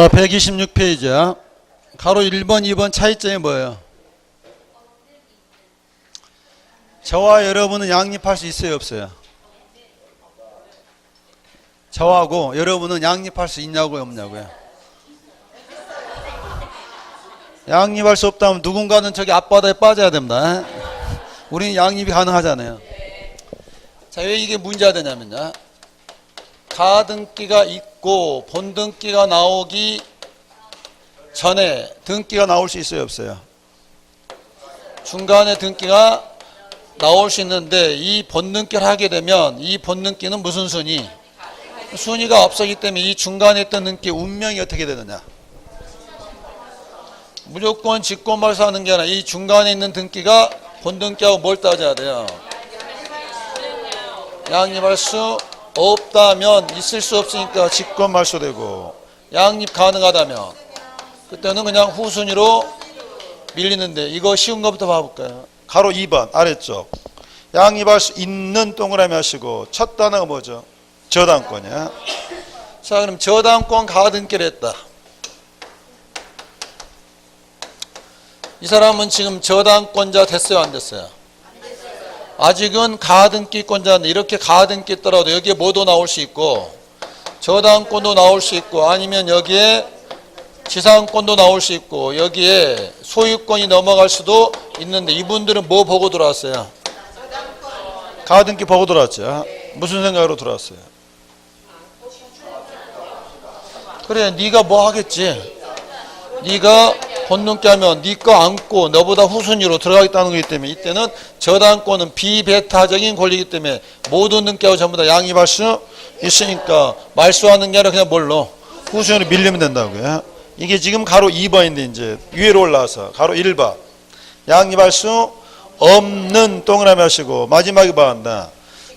자, 126페이지야. 가로 1번, 2번 차이점이 뭐예요? 저와 여러분은 양립할 수 있어요, 없어요? 저하고 여러분은 양립할 수 있냐고요, 없냐고요? 양립할 수 없다면 누군가는 저기 앞바다에 빠져야 됩니다. 우리는 양립이 가능하잖아요. 자, 왜 이게 문제가 되냐면요, 가등기가 있고 본등기가 나오기 전에 등기가 나올 수 있어요, 없어요? 중간에 등기가 나올 수 있는데 이 본등기를 하게 되면 이 본등기는 무슨 순위? 순위가 없었기 때문에 이 중간에 있던 등기 운명이 어떻게 되느냐? 무조건 직권말소하는 게 아니라 이 중간에 있는 등기가 본등기하고 뭘 따져야 돼요? 양립할 수 없다면 있을 수 없으니까 직권말소되고, 양립 가능하다면 그때는 그냥 후순위로 밀리는데, 이거 쉬운 것부터 봐볼까요? 가로 2번 아래쪽 양립할 수 있는 동그라미 하시고 첫 단어가 뭐죠? 저당권이야. 자, 그럼 저당권 가등기를 했다. 이 사람은 지금 저당권자 됐어요, 안 됐어요? 아직은 가등기권자인데, 이렇게 가등기 있더라도 여기에 뭐도 나올 수 있고 저당권도 나올 수 있고 아니면 여기에 지상권도 나올 수 있고 여기에 소유권이 넘어갈 수도 있는데, 이분들은 뭐 보고 들어왔어요? 가등기 보고 들어왔죠. 무슨 생각으로 들어왔어요? 그래, 네가 뭐 하겠지? 네가 본등기 하면 네 거 안고 너보다 후순위로 들어가겠다는 거기 때문에, 이때는 저당권은 비배타적인 권리이기 때문에 모든 등기하고 전부 다 양립할 수 있으니까 말소하는 게 아니라 그냥 뭘로? 후순위로 밀리면 된다고요. 이게 지금 가로 2번인데 이제 위로 올라와서 가로 1번 양립할 수 없는 동그라미 하시고 마지막에 뭐 한다?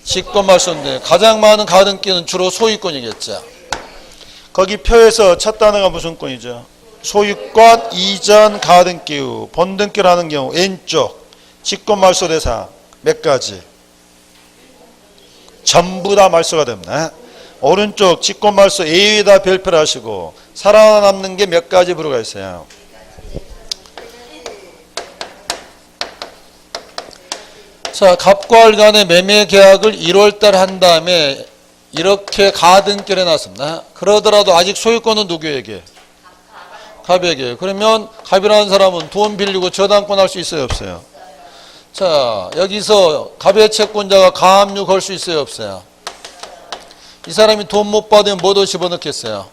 직권말소인데 가장 많은 가등기는 주로 소유권이겠죠. 거기 표에서 첫 단어가 무슨 권이죠? 소유권 이전 가등기 후 본등기를 하는 경우 왼쪽 직권말소 대상 몇 가지? 전부 다 말소가 됩니다. 오른쪽 직권말소 A에다 별표를 하시고 살아남는 게 몇 가지 부류가 있어요? 자, 갑과 을 간의 매매 계약을 1월달 한 다음에 이렇게 가등기를 해놨습니다. 그러더라도 아직 소유권은 누구에게? 갑에게. 그러면 갑이라는 사람은 돈 빌리고 저당권 할 수 있어요, 없어요? 자, 여기서 갑의 채권자가 가압류 걸 수 있어요, 없어요? 이 사람이 돈 못 받으면 뭐도 집어넣겠어요?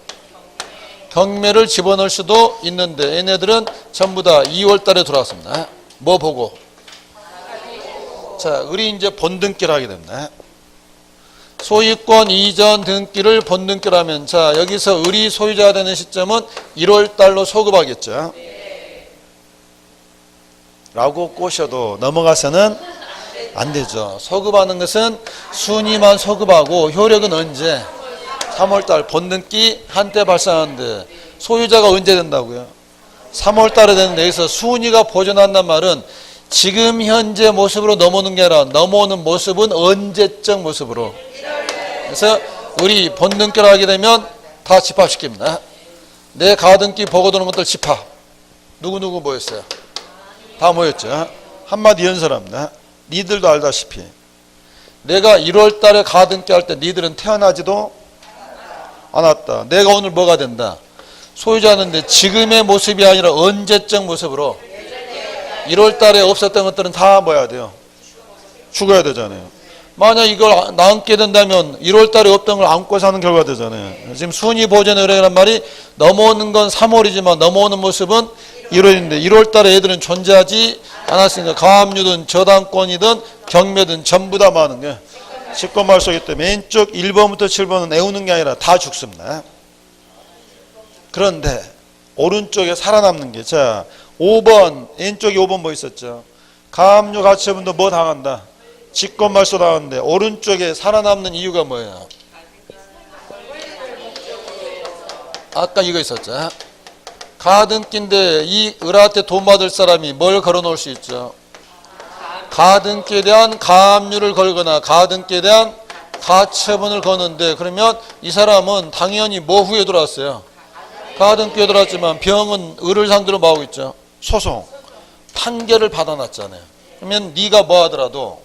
경매를 집어넣을 수도 있는데, 얘네들은 전부 다 2월 달에 들어왔습니다. 뭐 보고? 자, 을이 이제 본등기를 하게 됩니다. 소유권 이전 등기를 본등기로 하면, 자, 여기서 을이 소유자가 되는 시점은 1월 달로 소급하겠죠. 라고 꼬셔도 넘어가서는 안 되죠. 소급하는 것은 순위만 소급하고 효력은 언제? 3월 달 본등기 한때 발생하는데 소유자가 언제 된다고요? 3월 달에 되는데, 여기서 순위가 보존한단 말은 지금 현재 모습으로 넘어오는 게 아니라 넘어오는 모습은 언제적 모습으로. 그래서 우리 본등기를 하게 되면 다 집합시킵니다. 내 가등기 보고 도는 것들 집합. 누구누구 모였어요? 다 모였죠. 한마디 연설합니다. 니들도 알다시피 내가 1월 달에 가등기 할 때 니들은 태어나지도 않았다. 내가 오늘 뭐가 된다? 소유자는데 지금의 모습이 아니라 언제적 모습으로. 1월 달에 없었던 것들은 다 뭐 해야 돼요? 죽어야 되잖아요. 만약 이걸 남게 된다면 1월 달에 없던 걸 안고 사는 결과가 되잖아요. 지금 순위 보존의 의뢰란 말이 넘어오는 건 3월이지만 넘어오는 모습은 1월인데 1월 달에 애들은 존재하지 않았으니까 가압류든 저당권이든 경매든 전부 다 많은 게 직권말소이기 때문에 왼쪽 1번부터 7번은 애우는 게 아니라 다 죽습니다. 그런데 오른쪽에 살아남는 게, 자, 5번 왼쪽에 5번 뭐 있었죠? 가압류 가처분도 뭐 당한다? 직권말소 당하는데 오른쪽에 살아남는 이유가 뭐예요? 아까 이거 있었죠? 가등기인데 이 을한테 돈 받을 사람이 뭘 걸어 놓을 수 있죠? 가등기에 대한 가압류를 걸거나 가등기에 대한 가처분을 거는데, 그러면 이 사람은 당연히 뭐 후에 들어왔어요? 가등기에 들어왔지만 병은 을을 상대로 뭐하고 있죠? 소송. 판결을 받아놨잖아요. 그러면 네가 뭐 하더라도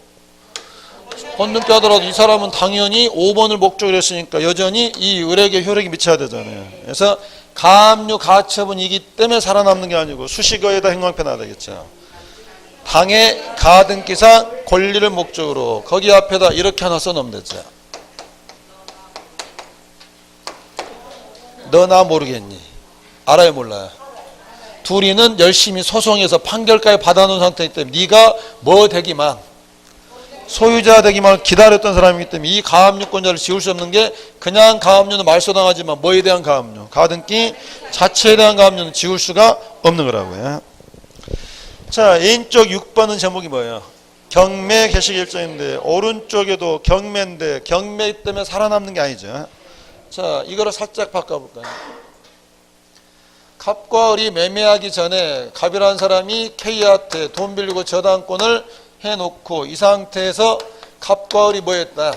본등기 하더라도 이 사람은 당연히 5번을 목적으로 했으니까 여전히 이 을에게 효력이 미쳐야 되잖아요. 그래서 가압류 가처분이기 때문에 살아남는 게 아니고 수식어에다 행방편화가 되겠죠. 당의 가등기상 권리를 목적으로 거기 앞에다 이렇게 하나 써놓으면 되죠. 너 나 모르겠니? 알아요 몰라요? 둘이는 열심히 소송해서 판결까지 받아놓은 상태이기 때문에 네가 뭐 되기만 소유자 되기만 기다렸던 사람이기 때문에 이 가압류권자를 지울 수 없는 게 그냥 가압류는 말소당하지만 뭐에 대한 가압류? 가등기 자체에 대한 가압류는 지울 수가 없는 거라고요. 자, N쪽 6번은 제목이 뭐예요? 경매 개시 결정인데 오른쪽에도 경매인데 경매 때문에 살아남는 게 아니죠. 자, 이거를 살짝 바꿔볼까요? 갑과 을이 매매하기 전에 갑이라는 사람이 K한테 돈 빌리고 저당권을 해놓고 이 상태에서 갑과 을이 뭐 했다?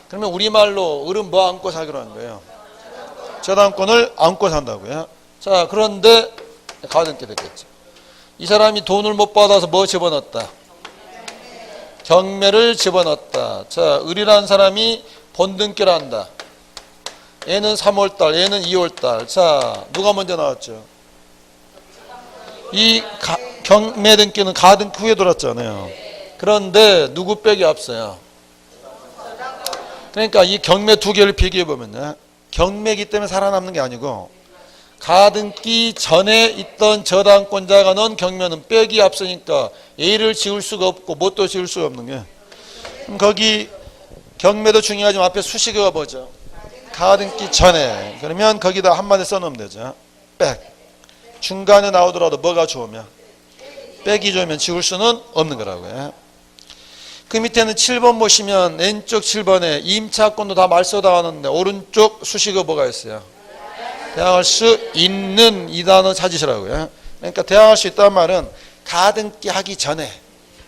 그러면 우리말로 을은 뭐 안고 사기로 한 거예요? 저당권을 안고 산다고요. 자, 그런데 가등기 됐겠죠. 이 사람이 돈을 못 받아서 뭐 집어넣었다? 경매를 집어넣었다. 자, 을이라는 사람이 본등기를 한다. 얘는 3월달, 얘는 2월달. 자, 누가 먼저 나왔죠? 이 경매 등기는 가등기 후에 돌았잖아요. 그런데 누구 빼기 앞서요? 그러니까 이 경매 두 개를 비교해보면요. 경매기 때문에 살아남는 게 아니고 가등기 전에 있던 저당권자가 넣은 경매는 빼기 앞서니까 A를 지울 수가 없고 뭣도 지울 수가 없는 게. 그럼 거기 경매도 중요하지만 앞에 수식어가 뭐죠? 가등기 전에. 그러면 거기다 한마디 써놓으면 되죠. 백. 중간에 나오더라도 뭐가 좋으면 백이 좋으면 지울 수는 없는 거라고요. 그 밑에는 7번 보시면 왼쪽 7번에 임차권도 다 말소당하는데 오른쪽 수식어 뭐가 있어요? 대항할 수 있는 이 단어 찾으시라고요. 그러니까 대항할 수 있다는 말은 가등기 하기 전에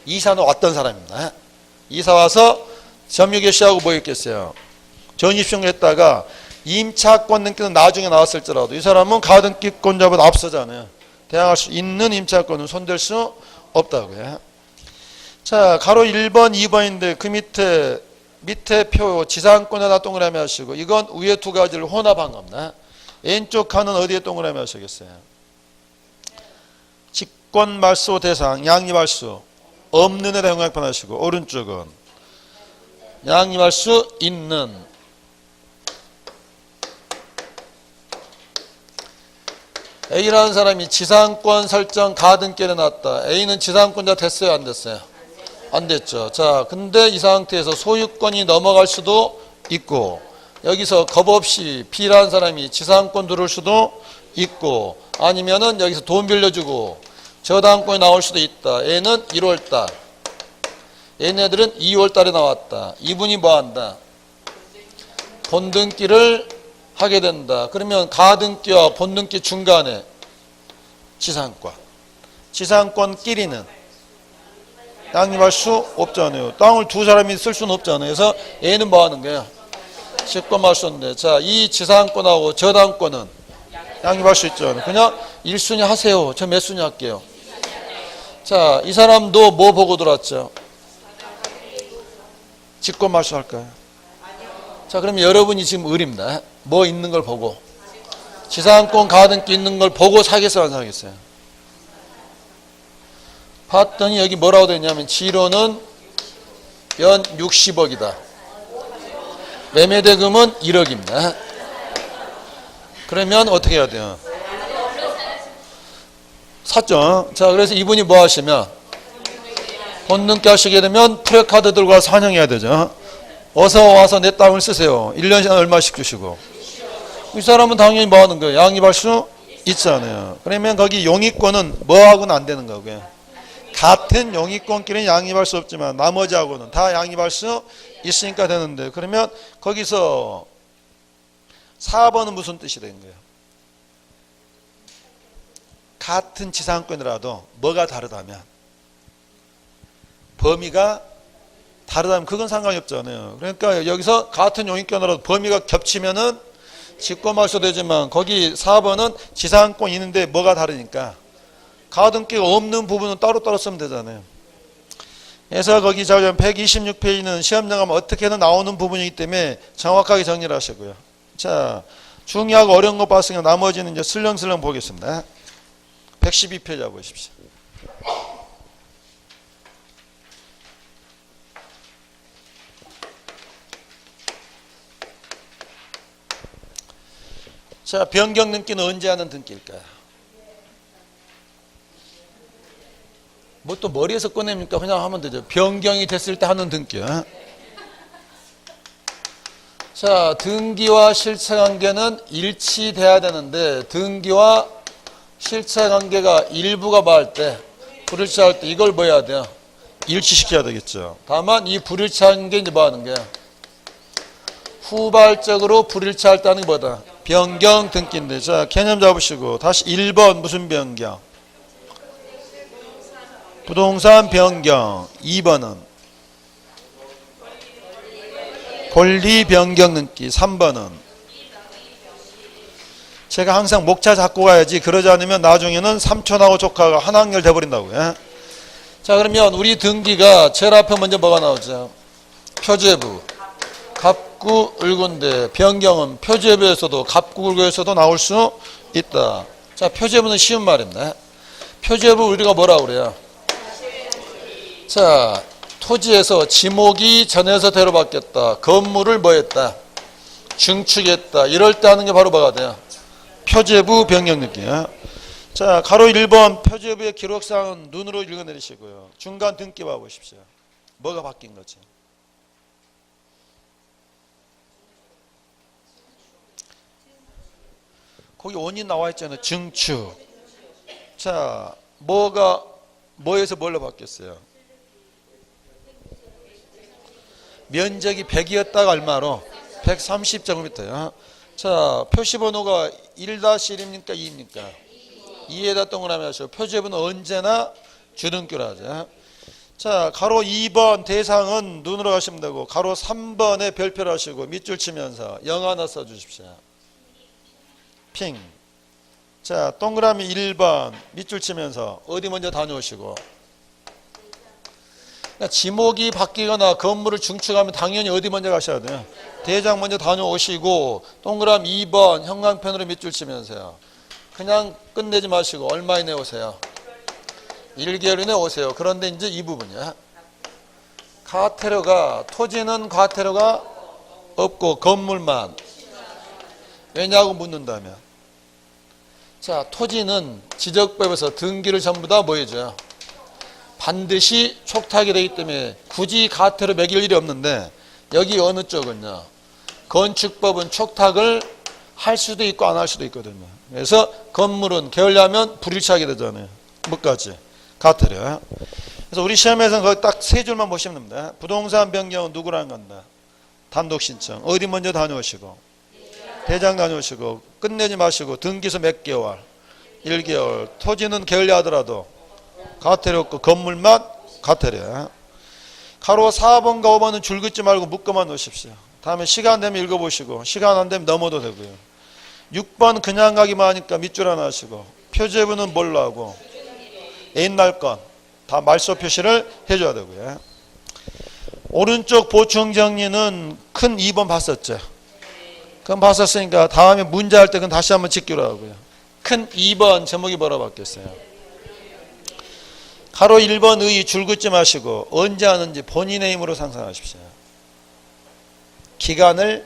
이사는 왔던 사람입니다. 이사 와서 점유개시하고 뭐 있겠어요? 전입신고 했다가 임차권 등기는 나중에 나왔을지라도 이 사람은 가등기권자보다 앞서잖아요. 대항할 수 있는 임차권은 손댈 수 없다고요. 자, 가로 1번, 2번인데 그 밑에 표 지상권에다 동그라미 하시고 이건 위에 두 가지를 혼합한 겁니다. 왼쪽 칸은 어디에 동그라미 하시겠어요? 직권 말소 대상, 양립할 수 없는 에다 형광펜 하시고 오른쪽은 양립할 수 있는. A라는 사람이 지상권 설정 가등기를 놨다. A는 지상권자 됐어요? 안 됐어요? 안 됐죠. 자, 근데 이 상태에서 소유권이 넘어갈 수도 있고 여기서 겁 없이 B라는 사람이 지상권 들어올 수도 있고 아니면은 여기서 돈 빌려주고 저당권이 나올 수도 있다. A는 1월달. 얘네들은 2월달에 나왔다. 이분이 뭐 한다? 본등기를 하게 된다. 그러면 가등기와 본등기 중간에 지상권끼리는 양립할 수 없잖아요. 땅을 두 사람이 쓸 수는 없잖아요. 그래서 얘는 뭐 하는 거야? 직권 말소인데. 자, 이 지상권하고 저당권은 양립할 수 있잖아요. 그냥 1순위 하세요. 저 몇 순위 할게요. 자, 이 사람도 뭐 보고 들어왔죠? 직권 말소 할까요? 자, 그러면 여러분이 지금 을입니다. 뭐 있는 걸 보고 지상권 가등기 있는 걸 보고 사겠어요? 안 사겠어요? 봤더니 여기 뭐라고 되어 있냐면 지로는 연 60억이다. 매매대금은 1억입니다. 그러면 어떻게 해야 돼요? 샀죠. 자, 그래서 이분이 뭐 하시면 본등기 하시게 되면 프레카드 들고 와서 환영해야 되죠. 어서 와서 내 땅을 쓰세요. 1년에 얼마씩 주시고. 이 사람은 당연히 뭐 하는 거예요? 양립할 수 있잖아요. 그러면 거기 용익권은 뭐하고는 안 되는 거고요. 같은 용익권끼리는 양립할 수 없지만 나머지하고는 다 양립할 수 있으니까 되는데 그러면 거기서 4번은 무슨 뜻이 된 거예요? 같은 지상권이라도 뭐가 다르다면 범위가 다르다면 그건 상관이 없잖아요. 그러니까 여기서 같은 용익권이라도 범위가 겹치면은 짓고 마셔도 되지만 거기 4번은 지상권 있는데 뭐가 다르니까 가등기가 없는 부분은 따로따로 쓰면 되잖아요. 그래서 거기 126페이지는 시험 나가면 어떻게든 나오는 부분이기 때문에 정확하게 정리를 하시고요. 자, 중요하고 어려운 거 봤으니까 나머지는 이제 슬렁슬렁 보겠습니다. 112페이지 보십시오. 자, 변경 등기는 언제 하는 등기일까요? 뭐 또 머리에서 꺼냅니까? 그냥 하면 되죠. 변경이 됐을 때 하는 등기요. 자, 등기와 실체관계는 일치돼야 되는데 등기와 실체관계가 일부가 뭐할 때 불일치할 때 이걸 뭐 해야 돼요? 일치시켜야 되겠죠. 다만 이 불일치한 게 이제 뭐 하는 거야? 후발적으로 불일치할 때 하는 게 뭐다? 변경 등기인데. 자, 개념 잡으시고 다시 1번 무슨 변경? 부동산 변경. 2번은 권리 변경 등기. 3번은 제가 항상 목차 잡고 가야지 그러지 않으면 나중에는 삼촌하고 조카가 한 학년 돼버린다고요. 자, 그러면 우리 등기가 제일 앞에 먼저 뭐가 나오죠? 표제부. 갑구 을구인데 변경은 표제부에서도 갑구 을구에서도 나올 수 있다. 자, 표제부는 쉬운 말입니다. 표제부 우리가 뭐라고 그래요? 자, 토지에서 지목이 전에서 대로 바뀌었다. 건물을 뭐 했다? 증축했다. 이럴 때 하는 게 바로 뭐가 돼요? 표제부 변경 등기야. 자, 가로 1번 표제부의 기록사항은 눈으로 읽어내리시고요. 중간 등기 봐보십시오. 뭐가 바뀐 거지? 거기 원인 나와 있잖아요. 증축. 자, 뭐에서 뭘로 바뀌었어요? 면적이 100이었다가 얼마로? 130제곱미터요. 자, 표시번호가 1-1입니까? 2입니까? 2에다 동그라미 하시고 표제부는 언제나 주등기로 하죠. 자, 가로 2번 대상은 눈으로 하시면 되고 가로 3번에 별표를 하시고 밑줄 치면서 0 하나 써주십시오. 핑. 자, 동그라미 1번 밑줄 치면서 어디 먼저 다녀오시고. 그러니까 지목이 바뀌거나 건물을 증축하면 당연히 어디 먼저 가셔야 돼요? 대장 먼저 다녀오시고 동그라미 2번 형광펜으로 밑줄 치면서요. 그냥 끝내지 마시고 얼마 이내 오세요? 1개월 이내 오세요. 그런데 이제 이 부분이야. 과태료가 토지는 과태료가 없고 건물만. 왜냐고 묻는다면. 자, 토지는 지적법에서 등기를 전부 다 뭐 해줘요? 반드시 촉탁이 되기 때문에 굳이 과태료 매길 일이 없는데 여기 어느 쪽은요? 건축법은 촉탁을 할 수도 있고 안 할 수도 있거든요. 그래서 건물은 게을리하면 불일치하게 되잖아요. 뭐까지? 과태료. 그래서 우리 시험에서는 거기 딱 세 줄만 보시면 됩니다. 부동산 변경은 누구랑 간다? 단독 신청. 어디 먼저 다녀오시고 대장 다녀오시고 끝내지 마시고 등기소 몇 개월? 1개월. 토지는 게을리하더라도 과태료 없고 건물만 과태료. 가로 4번과 5번은 줄 긋지 말고 묶어만 놓으십시오. 다음에 시간 되면 읽어보시고 시간 안 되면 넘어도 되고요. 6번 그냥 가기만 하니까 밑줄 하나 하시고 표제부는 뭘로 하고 옛날 건 다 말소 표시를 해줘야 되고요. 오른쪽 보충 정리는 큰 2번 봤었죠. 그럼 봤었으니까 다음에 문제 할 때 그건 다시 한번 짓기로 하고요. 큰 2번 제목이 뭐라고 바뀌었어요? 가로 1번 의 줄 긋지 마시고 언제 하는지 본인의 힘으로 상상하십시오. 기간을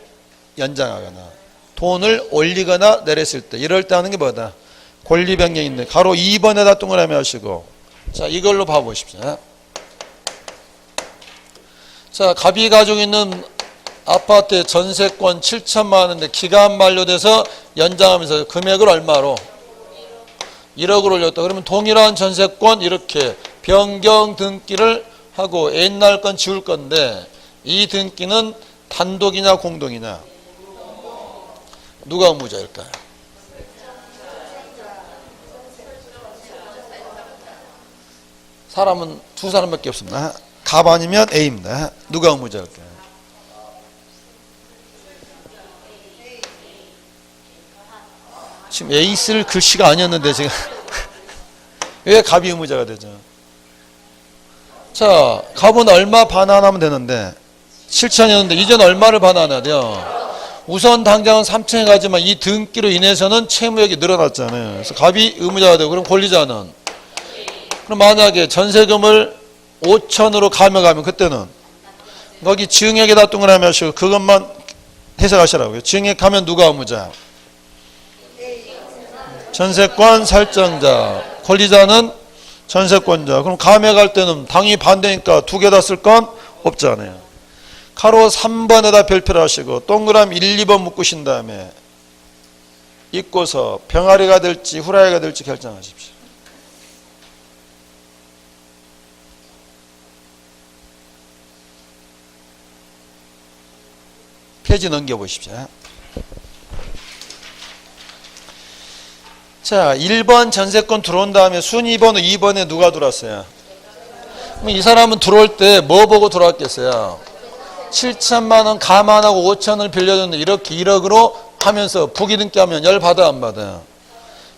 연장하거나 돈을 올리거나 내렸을 때 이럴 때 하는 게 뭐다? 권리 변경인데 가로 2번에다 동그라미 하시고 자, 이걸로 봐보십시오. 자, 갑이 가지고 있는 아파트의 전세권 7천만 원인데 기간 만료돼서 연장하면서 금액을 얼마로? 1억을 올렸다. 그러면 동일한 전세권 이렇게 변경 등기를 하고 옛날 건 지울 건데 이 등기는 단독이냐 공동이냐? 누가 의무자일까요? 사람은 두 사람밖에 없습니다. 갑 아니면 A입니다. 누가 의무자일까요? 지금 에이스를 글씨가 아니었는데 지금 왜 갑이 의무자가 되죠? 자, 갑은 얼마 반환하면 되는데 7천이었는데 이제는 얼마를 반환해야 돼요? 우선 당장은 3천에 가지만 이 등기로 인해서는 채무액이 늘어났잖아요. 그래서 갑이 의무자가 되고 그럼 권리자는 그럼 만약에 전세금을 5천으로 감액하면 그때는 거기 증액에다 동그라미 하시고 그것만 해석하시라고요. 증액하면 누가 의무자? 전세권 설정자. 권리자는 전세권자. 그럼 감액할 때는 당연히 반대니까 두 개 다 쓸 건 없잖아요. 가로 3번에다 별표를 하시고 동그라미 1, 2번 묶으신 다음에 잇고서 병아리가 될지 후라이가 될지 결정하십시오. 페이지 넘겨보십시오. 자, 1번 전세권 들어온 다음에 순위 번호 2번에 누가 들어왔어요? 그럼 이 사람은 들어올 때 뭐 보고 들어왔겠어요? 7천만 원 감안하고 5천을 빌려줬는데 이렇게 1억으로 하면서 부기등기 하면 열 받아 안 받아요?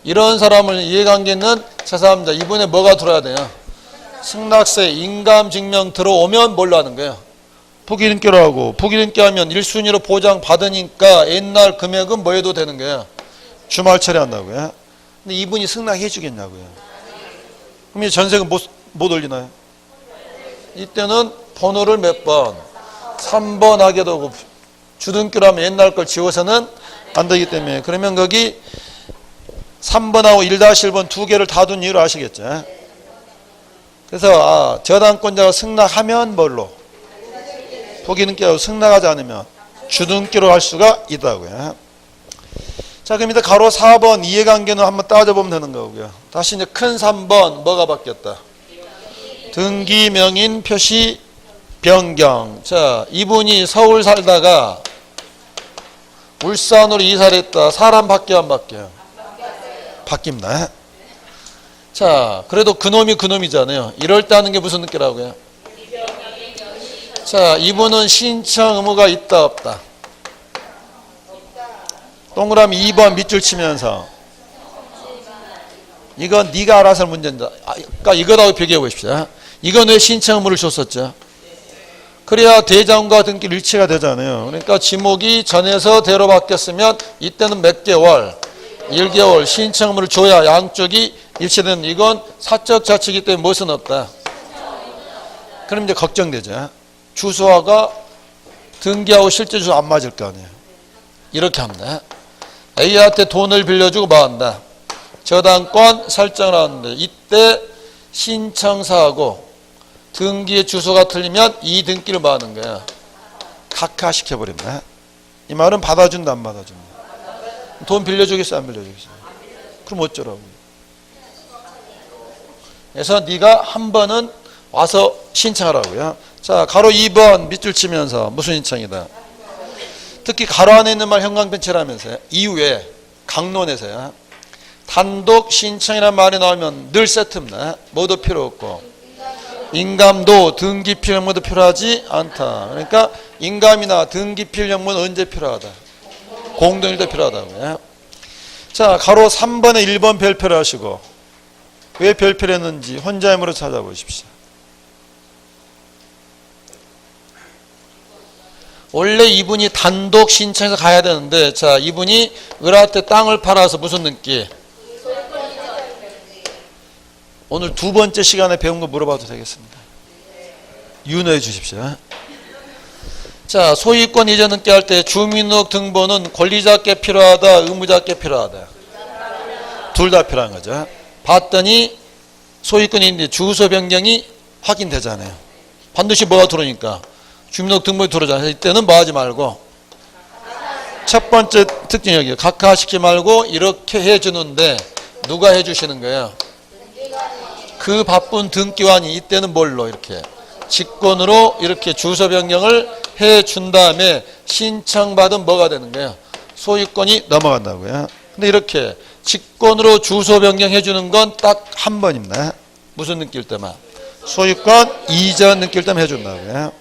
이런 사람을 이해관계는 제3자 이분에 뭐가 들어야 돼요? 승낙세 인감증명 들어오면 뭘로 하는 거예요? 부기등기로 하고 부기등기 하면 1순위로 보장 받으니까 옛날 금액은 뭐 해도 되는 거예요? 주말 처리한다고요? 근데 이분이 승낙해 주겠냐고요? 그럼 이 전세금 못 올리나요? 이때는 번호를 몇 번? 3번 하게 되고 주등기로 하면 옛날 걸 지워서는 안 되기 때문에 그러면 거기 3번하고 1-1번 두 개를 다 둔 이유를 아시겠죠? 그래서 저당권자가 승낙하면 뭘로? 부기등기하고 승낙하지 않으면 주등기로 할 수가 있다고요. 자, 그럼 이제 가로 4번 이해관계는 한번 따져보면 되는 거고요. 다시 이제 큰 3번 뭐가 바뀌었다? 등기 명인 표시 변경. 자, 이분이 서울 살다가 울산으로 이사를 했다. 사람 바뀌어 안 바뀌어요? 바뀝니다. 자, 그래도 그놈이 그놈이잖아요. 이럴 때 하는 게 무슨 느끼라고요? 자, 이분은 신청 의무가 있다 없다? 동그라미 2번 밑줄 치면서 이건 네가 알아서 할 문제인데 그러니까 이거하고 비교해 보십시오. 이건 왜 신청 의무를 줬었죠? 그래야 대장과 등기를 일치가 되잖아요. 그러니까 지목이 전에서 대로 바뀌었으면 이때는 몇 개월? 1개월 신청 의무를 줘야 양쪽이 일치되는 이건 사적 자치이기 때문에 무엇은 없다? 그럼 이제 걱정되죠. 주소화가 등기하고 실제 주소 안 맞을 거 아니에요. 이렇게 합니다. A한테 돈을 빌려주고 뭐 한다? 저당권 설정을 하는데 이때 신청사하고 등기의 주소가 틀리면 이 등기를 뭐 하는 거야? 각하시켜버립니다. 이 말은 받아준다 안 받아준다? 돈 빌려주겠어 안 빌려주겠어? 그럼 어쩌라고? 그래서 네가 한 번은 와서 신청하라고요. 자, 가로 2번 밑줄 치면서 무슨 신청이다? 특히 가로 안에 있는 말 형광펜치라면서요. 이후에 강론에서요. 단독 신청이라는 말이 나오면 늘 세트입니다. 뭐도 필요 없고 인감도 등기필 형무도 필요하지 않다. 그러니까 인감이나 등기필 형무는 언제 필요하다? 공동일 때 필요하다고요. 자, 가로 3번에 1번 별표를 하시고 왜 별표를 했는지 혼자 힘으로 찾아보십시오. 원래 이분이 단독 신청해서 가야 되는데 자, 이분이 을한테 땅을 팔아서 무슨 등기? 오늘 두 번째 시간에 배운 거 물어봐도 되겠습니다. 윤호해 주십시오. 자, 소유권 이전 등기 할 때 주민등록 등본은 권리자께 필요하다, 의무자께 필요하다? 둘 다 필요한 거죠. 봤더니 소유권이 있는데 주소 변경이 확인되잖아요. 반드시 뭐가 들어오니까 주민등록 등본이 들어오잖아요. 이때는 뭐 하지 말고 첫 번째 특징이 여기요. 각하시키지 말고 이렇게 해주는데 누가 해주시는 거예요? 그 바쁜 등기관이 이때는 뭘로 이렇게 직권으로 이렇게 주소 변경을 해준 다음에 신청받은 뭐가 되는 거예요? 소유권이 넘어간다고요. 근데 이렇게 직권으로 주소 변경해 주는 건 딱 한 번입니다. 무슨 느낄 때만? 소유권 이전 느낄 때만 해준다고요.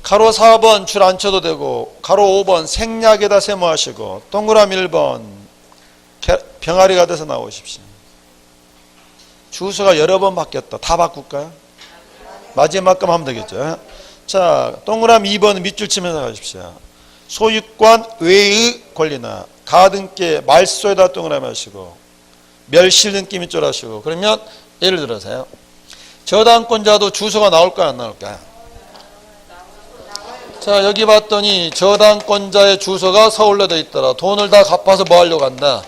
가로 4번 줄 안 쳐도 되고 가로 5번 생략에다 세모하시고 동그라미 1번 병아리가 돼서 나오십시오. 주소가 여러 번 바뀌었다. 다 바꿀까요? 마지막 건 하면 되겠죠. 자, 동그라미 2번 밑줄 치면서 가십시오. 소유권 외의 권리나 가등께 말소에다 동그라미 하시고 멸실 등기 밑줄 하시고 그러면 예를 들어서요. 저당권자도 주소가 나올까요? 안 나올까요? 자, 여기 봤더니 저당권자의 주소가 서울로 돼 있더라. 돈을 다 갚아서 뭐 하려고 한다?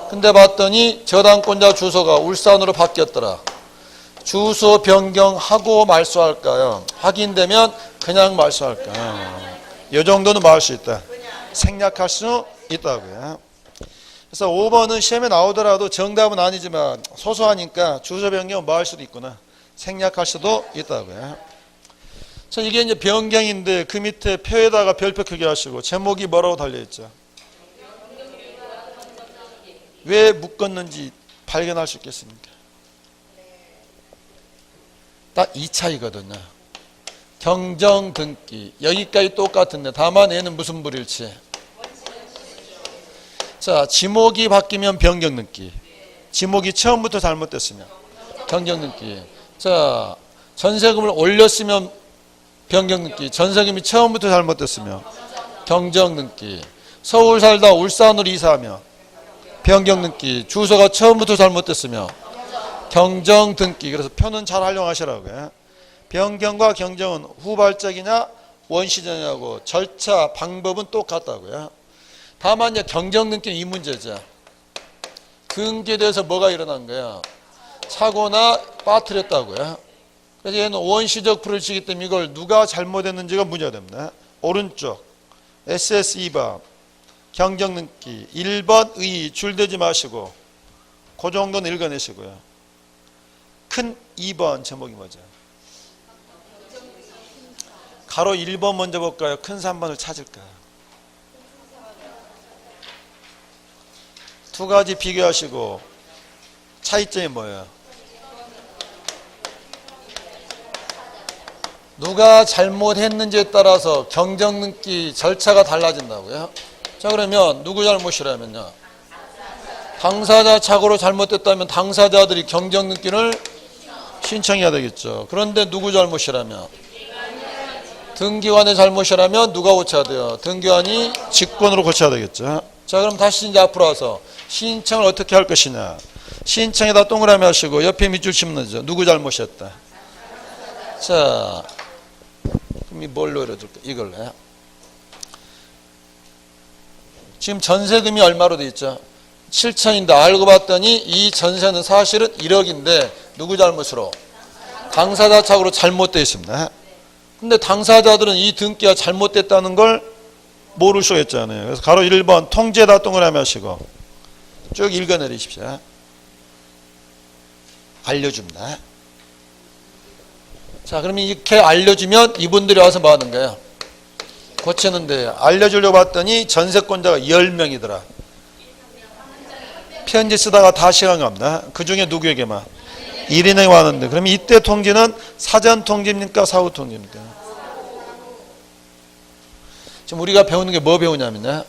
근데 봤더니 저당권자 주소가 울산으로 바뀌었더라. 주소 변경하고 말소할까요? 확인되면 그냥 말소할까요? 이 정도는 뭐 할 수 있다. 생략할 수 있다고요. 그래서 5번은 시험에 나오더라도 정답은 아니지만 소소하니까 주소 변경은 뭐 할 수도 있구나. 생략할 수도 있다고요. 자, 이게 이제 변경인데 그 밑에 표에다가 별표 크게 하시고 제목이 뭐라고 달려있죠? 왜 묶었는지 발견할 수 있겠습니까? 딱 이 차이거든요. 경정 등기 여기까지 똑같은데 다만 얘는 무슨 불일치? 자, 지목이 바뀌면 변경 등기, 지목이 처음부터 잘못됐으면 경정 등기. 자, 전세금을 올렸으면 변경 등기, 전세금이 처음부터 잘못됐으면 경정 등기. 서울 살다 울산으로 이사하면 변경 등기, 주소가 처음부터 잘못됐으며 경정 등기. 그래서 표는 잘 활용하시라고요. 변경과 경정은 후발적이냐 원시적이냐고 절차 방법은 똑같다고요. 다만 이제 경정 등기는 이 문제죠. 등기에 대해서 뭐가 일어난 거야? 사고나 빠뜨렸다고요. 그래서 얘는 원시적 불일치이기 때문에 이걸 누가 잘못했는지가 문제가 됩니다. 오른쪽 SS 2번 경정 등기 1번 의 줄대지 마시고 그 정도는 읽어내시고요. 큰 2번 제목이 뭐죠? 가로 1번 먼저 볼까요? 큰 3번을 찾을까요? 두 가지 비교하시고 차이점이 뭐예요? 누가 잘못했는지에 따라서 경정 등기 절차가 달라진다고요. 자, 그러면 누구 잘못이라면요? 당사자 착오로 잘못됐다면 당사자들이 경정 등기를 신청해야 되겠죠. 그런데 누구 잘못이라면? 등기관의 잘못이라면 누가 고쳐야 돼요? 등기관이 직권으로 고쳐야 되겠죠. 자, 그럼 다시 이제 앞으로 와서 신청을 어떻게 할 것이냐. 신청에다 동그라미 하시고 옆에 밑줄 치면 되죠. 누구 잘못이었다. 자, 그럼 이 뭘로 이뤄줄까? 이걸로요. 지금 전세금이 얼마로 돼 있죠? 7천인데 알고 봤더니 이 전세는 사실은 1억인데 누구 잘못으로? 당사자 착오로 잘못되어 있습니다. 근데 당사자들은 이 등기가 잘못됐다는 걸 모를 수가 있잖아요. 그래서 가로 1번 통지에다 동그라미 하시고 쭉 읽어내리십시오. 알려줍니다. 자, 그러면 이렇게 알려주면 이분들이 와서 뭐 하는 거예요? 고치는데 알려주려고 봤더니 전세권자가 10명이더라. 편지 쓰다가 다 시간 갑니다. 그 중에 누구에게만? 1인에게 왔는데 그러면 이때 통지는 사전 통지입니까? 사후 통지입니까? 지금 우리가 배우는 게 뭐 배우냐면요.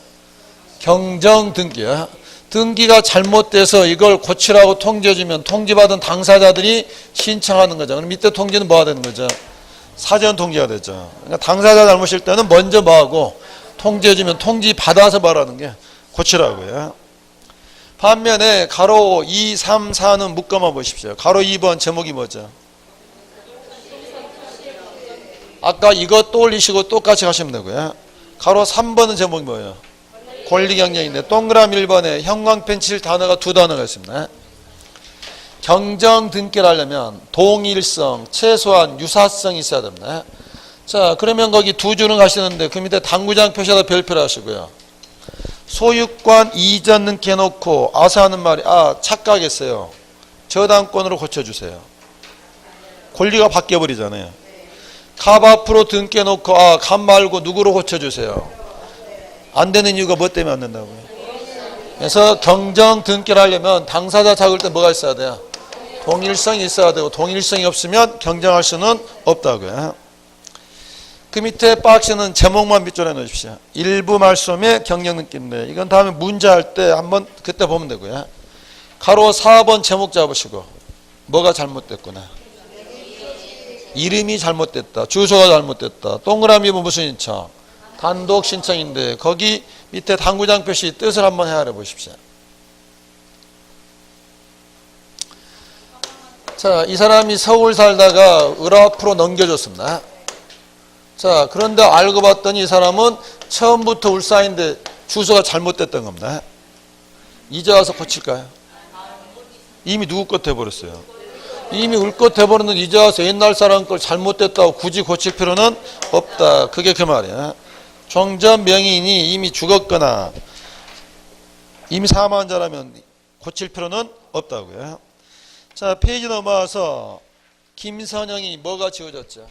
경정 등기야. 등기가 잘못돼서 이걸 고치라고 통지해주면 통지받은 당사자들이 신청하는 거죠. 그럼 이때 통지는 뭐가 되는 거죠? 사전 통지가 되죠. 그러니까 당사자 잘못일 때는 먼저 뭐하고 통지해주면 통지 받아서 말하는 게 고치라고요. 반면에 가로 2, 3, 4는 묶어만 보십시오. 가로 2번 제목이 뭐죠? 아까 이거 떠올리시고 똑같이 하시면 되고요. 가로 3번은 제목이 뭐예요? 권리경쟁인데 동그라미 1번에 형광펜 칠 단어가 두 단어가 있습니다. 경정 등기를 하려면 동일성, 최소한 유사성이 있어야 됩니다. 자, 그러면 거기 두 줄은 가시는데 그 밑에 당구장 표시에다 별표를 하시고요. 소유권 이전 등기 해놓고 아사 하는 말이 착각했어요. 저당권으로 고쳐주세요. 권리가 바뀌어버리잖아요. 갑 앞으로 등기해놓고 갑 말고 누구로 고쳐주세요. 안 되는 이유가 뭐 때문에 안 된다고요? 그래서 경정 등기를 하려면 당사자 작을 때 뭐가 있어야 돼요? 동일성이 있어야 되고 동일성이 없으면 경정할 수는 없다고요. 그 밑에 박스는 제목만 밑줄에 넣으십시오. 일부 말씀의 경영 느낌인데 이건 다음에 문제 할 때 한번 그때 보면 되고요. 가로 4번 제목 잡으시고 뭐가 잘못됐구나. 이름이 잘못됐다. 주소가 잘못됐다. 동그라미는 무슨 신청? 단독 신청인데 거기 밑에 당구장 표시 뜻을 한번 헤아려 보십시오. 자, 이 사람이 서울 살다가 을앞으로 넘겨줬습니다. 자, 그런데 알고 봤더니 이 사람은 처음부터 울산인데 주소가 잘못됐던 겁니다. 이제 와서 고칠까요? 이미 누구 것 해버렸어요. 이미 울 것 해버렸는데 이제 와서 옛날 사람 걸 잘못됐다고 굳이 고칠 필요는 없다. 그게 그 말이야. 종전 명의인이 이미 죽었거나 이미 사망한 자라면 고칠 필요는 없다고요. 자, 페이지 넘어와서 김선영이 뭐가 지워졌죠?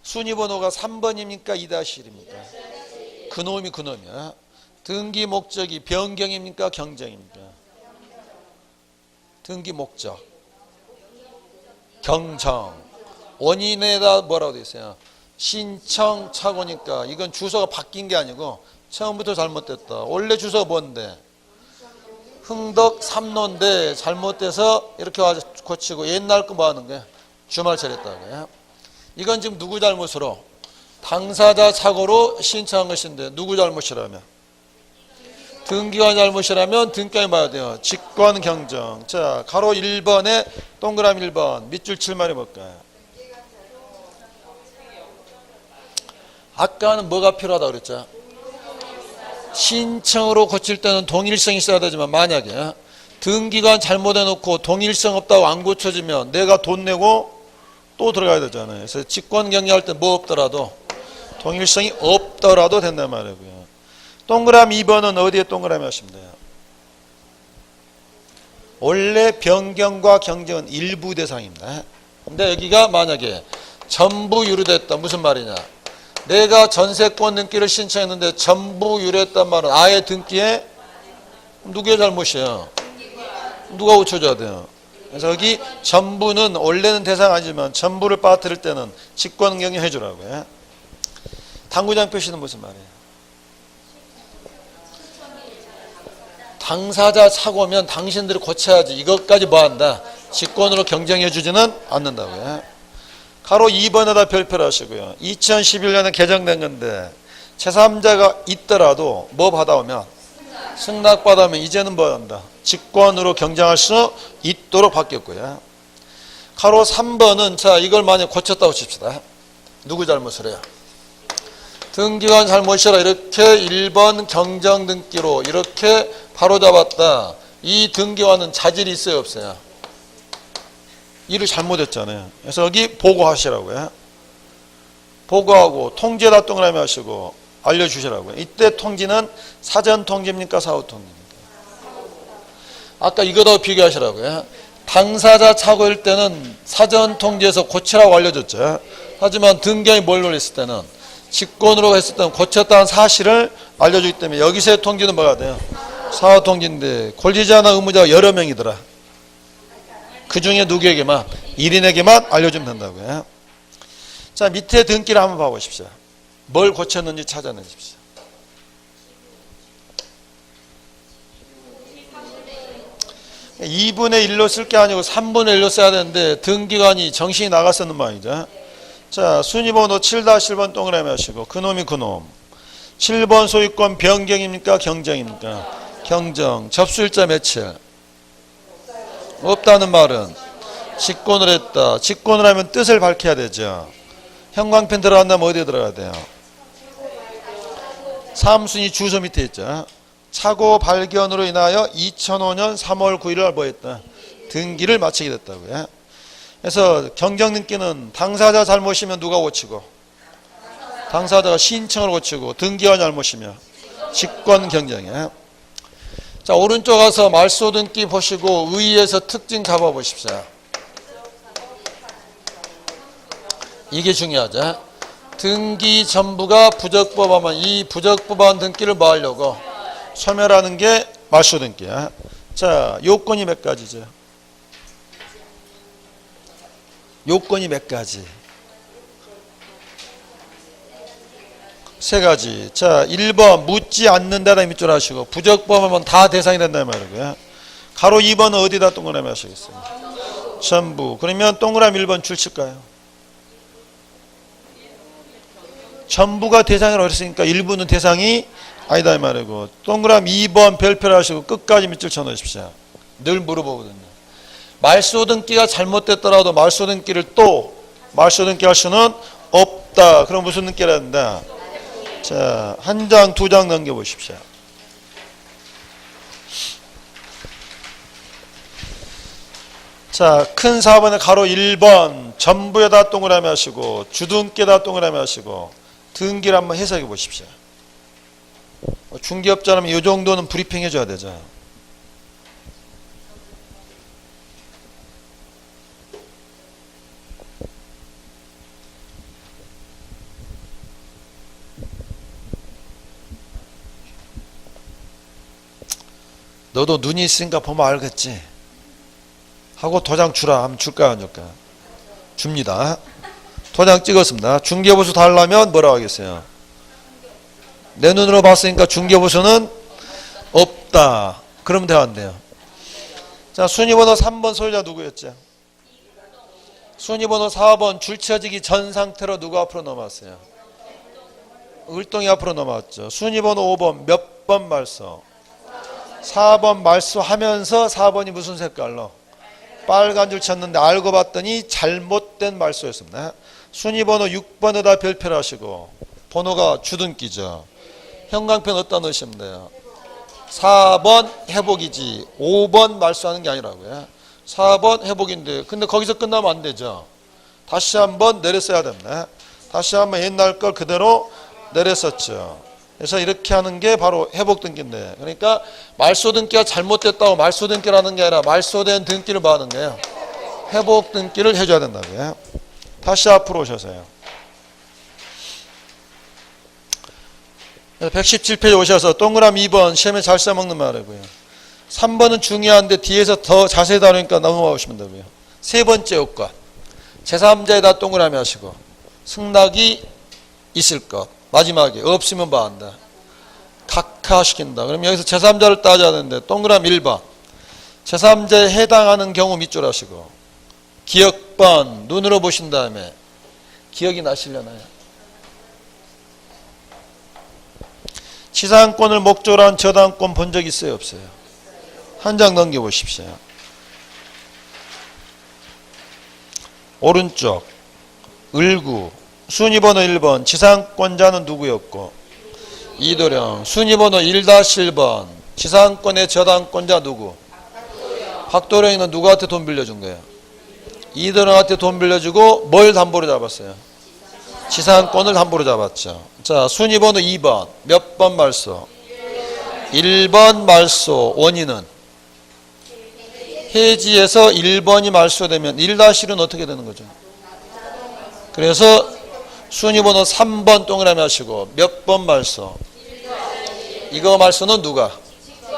순위번호가 3번입니까? 2-1입니까? 그놈이 그놈이야. 등기 목적이 변경입니까? 경정입니까? 등기 목적. 경정. 원인에다 뭐라고 되어 있어요? 신청 착오니까 이건 주소가 바뀐 게 아니고 처음부터 잘못됐다. 원래 주소가 뭔데? 흥덕 3로인데 잘못돼서 이렇게 와서 고치고 옛날 거 뭐 하는 거야? 주말 차렸다고요. 이건 지금 누구 잘못으로? 당사자 착오로 신청한 것인데 누구 잘못이라면? 등기관 잘못이라면 등기관이 봐야 돼요. 직권 경정. 자, 가로 1번에 동그라미 1번 밑줄 칠말이 뭘까요? 아까는 뭐가 필요하다고 그랬죠? 신청으로 고칠 때는 동일성이 있어야 되지만 만약에 등기관 잘못해놓고 동일성 없다고 안 고쳐지면 내가 돈 내고 또 들어가야 되잖아요. 그래서 직권 경영할 때 뭐 없더라도 동일성이 없더라도 된단 말이고요. 동그라미 2번은 어디에 동그라미 하시면 돼요? 원래 변경과 경정은 일부 대상입니다. 근데 여기가 만약에 전부 유료됐다. 무슨 말이냐? 내가 전세권 등기를 신청했는데 전부 유료했단 말은 아예 등기에 누구의 잘못이에요? 누가 고쳐줘야 돼요? 그래서 여기 전부는 원래는 대상 아니지만 전부를 빠뜨릴 때는 직권 경영 해주라고요. 당구장 표시는 무슨 말이에요? 당사자 착오면 당신들이 고쳐야지. 이것까지 뭐 한다? 직권으로 경정해 주지는 않는다고요. 가로 2번에다 별표를 하시고요. 2011년에 개정된 건데 제3자가 있더라도 뭐 받아오면 승낙 받아오면 이제는 뭐 한다? 직권으로 경정할 수 있도록 바뀌었고요. 가로 3번은 자 이걸 만약 고쳤다고 칩시다. 누구 잘못을 해요? 등기관 잘못이라 이렇게 1번 경정 등기로 이렇게 바로잡았다. 이 등기관은 자질이 있어요 없어요? 일을 잘못했잖아요. 그래서 여기 보고하시라고요. 보고하고 통지에다 동그라미 하시고 알려주시라고요. 이때 통지는 사전 통지입니까? 사후 통지입니까? 아까 이거하고 비교하시라고요. 당사자 착오일 때는 사전 통지에서 고치라고 알려줬죠. 하지만 등기관이 뭘 노렸을 때는 직권으로 했을 때는 고쳤다는 사실을 알려주기 때문에 여기서의 통지는 뭐가 돼요? 사후 통지인데 권리자나 의무자가 여러 명이더라. 그 중에 누구에게만? 1인에게만 알려주면 된다고요. 자, 밑에 등기를 한번 봐보십시오. 뭘 고쳤는지 찾아내십시오. (2분의 1로 쓸 게 아니고 3분의 1로 써야 되는데 등기관이 정신이 나갔었는 말이죠. 자, 순위번호 7-1번 동그라미 하시고 그놈이 그놈. 7번 소유권 변경입니까? 경정입니까? 경정. 접수일자 며칠? 없다는 말은 직권을 했다. 직권을 하면 뜻을 밝혀야 되죠. 형광펜 들어간다면 어디에 들어가야 돼요? 3순위 주소 밑에 있죠. 착오 발견으로 인하여 2005년 3월 9일을 뭐 했다? 등기를 마치게 됐다고요. 그래서 경정 등기는 당사자 잘못이면 누가 고치고? 당사자가 신청을 고치고 등기가 잘못이면 직권 경정이에요. 자, 오른쪽 가서 말소 등기 보시고 의의에서 특징 잡아 보십시오. 이게 중요하죠. 등기 전부가 부적법하면 이 부적법한 등기를 뭐 하려고? 소멸하는 게 말소 등기야. 자, 요건이 몇 가지죠? 요건이 몇 가지? 세 가지. 자, 1번 묻지 않는다라 밑줄 하시고 부적법하면 다 대상이 된다는 말이고요. 가로 2번은 어디다 동그라미 하시겠어요? 전부. 그러면 동그라미 1번 줄 칠까요? 전부가 대상이라고 했으니까 일부는 대상이 아니다 이 말이고, 동그라미 2번 별표를 하시고 끝까지 밑줄 쳐놓으십시오. 늘 물어보거든요. 말소등기가 잘못됐더라도 말소등기를 또 말소등기 할 수는 없다. 그럼 무슨 등기를 한다? 자, 한 장, 두 장 넘겨보십시오. 자, 큰 4번에 가로 1번 전부에다 동그라미 하시고 주등기에다 동그라미 하시고 등기를 한번 해석해 보십시오. 중개업자라면 이 정도는 브리핑 해줘야 되죠. 너도 눈이 있으니까 보면 알겠지 하고 도장 주라 하면 줄까 안 줄까? 줍니다. 도장 찍었습니다. 중개보수 달라면 뭐라고 하겠어요? 내 눈으로 봤으니까 중개보수는 없다. 그러면 돼요 안 돼요? 자, 순위번호 3번 소유자 누구였죠? 순위번호 4번 줄 쳐지기 전 상태로 누구 앞으로 넘어왔어요? 을동이 앞으로 넘어왔죠. 순위번호 5번 몇 번 말소? 4번 말소하면서 4번이 무슨 색깔로? 빨간 줄 쳤는데 알고 봤더니 잘못된 말소였습니다. 순위번호 6번에다 별표를 하시고 번호가 주등기죠. 형광펜 어디다 넣으시면 돼요? 4번 회복이지 5번 말소하는 게 아니라고요. 4번 회복인데 근데 거기서 끝나면 안 되죠. 다시 한번 내렸어야 됩니다. 다시 한번 옛날 걸 그대로 내렸었죠. 그래서 이렇게 하는 게 바로 회복등기인데, 그러니까 말소등기가 잘못됐다고 말소등기라는 게 아니라 말소된 등기를 뭐 하는 거예요? 회복등기를 해줘야 된다고요. 다시 앞으로 오셔서요. 117페이지 오셔서 동그라미 2번 시험에 잘 써먹는 말이고요. 3번은 중요한데 뒤에서 더 자세히 다루니까 넘어가 보시면 되고요. 세 번째 요건 제3자에다 동그라미 하시고 승낙이 있을 것, 마지막에 없으면 뭐 한다? 각하시킨다. 그럼 여기서 제3자를 따져야 되는데 동그라미 1번 제3자에 해당하는 경우 밑줄 하시고 기억번 눈으로 보신 다음에 기억이 나시려나요? 치상권을 목적으로 한 저당권 본 적 있어요 없어요? 한 장 넘겨보십시오. 오른쪽 을구 순위번호 1번 지상권자는 누구였고? 이도령. 순위번호 1-1번 지상권의 저당권자 누구? 박도령이는 누구한테 돈 빌려준 거예요? 이도령한테 돈 빌려주고 뭘 담보로 잡았어요? 지상권을 담보로 잡았죠. 자, 순위번호 2번 몇 번 말소? 1번 말소. 원인은? 해지에서 1번이 말소되면 1-1은 어떻게 되는 거죠? 그래서 순위번호 3번 동그라미 하시고 몇 번 말소? 이거 말소는 누가?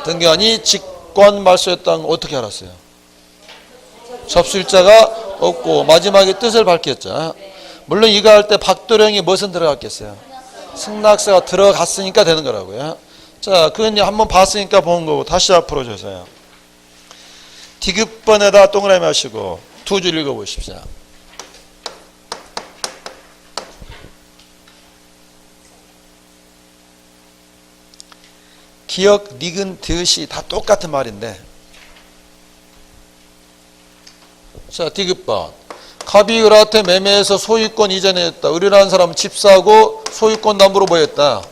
등기관이 직권 말소였다는 거 어떻게 알았어요? 접수일자가 없고 마지막에 뜻을 밝혔죠. 물론 이거 할 때 박도령이 무엇은 들어갔겠어요? 승낙서가 들어갔으니까 되는 거라고요. 자, 그건 한번 봤으니까 본 거고 다시 앞으로 주세요. 디귿번에다 동그라미 하시고 두 줄 읽어보십시오. 기억, 니근, 드시 다 똑같은 말인데, 자, 디귿번 갑이 을한테 매매해서 소유권 이전했다. 을이라는 사람은 집 사고 소유권 담보로 뭐 했다?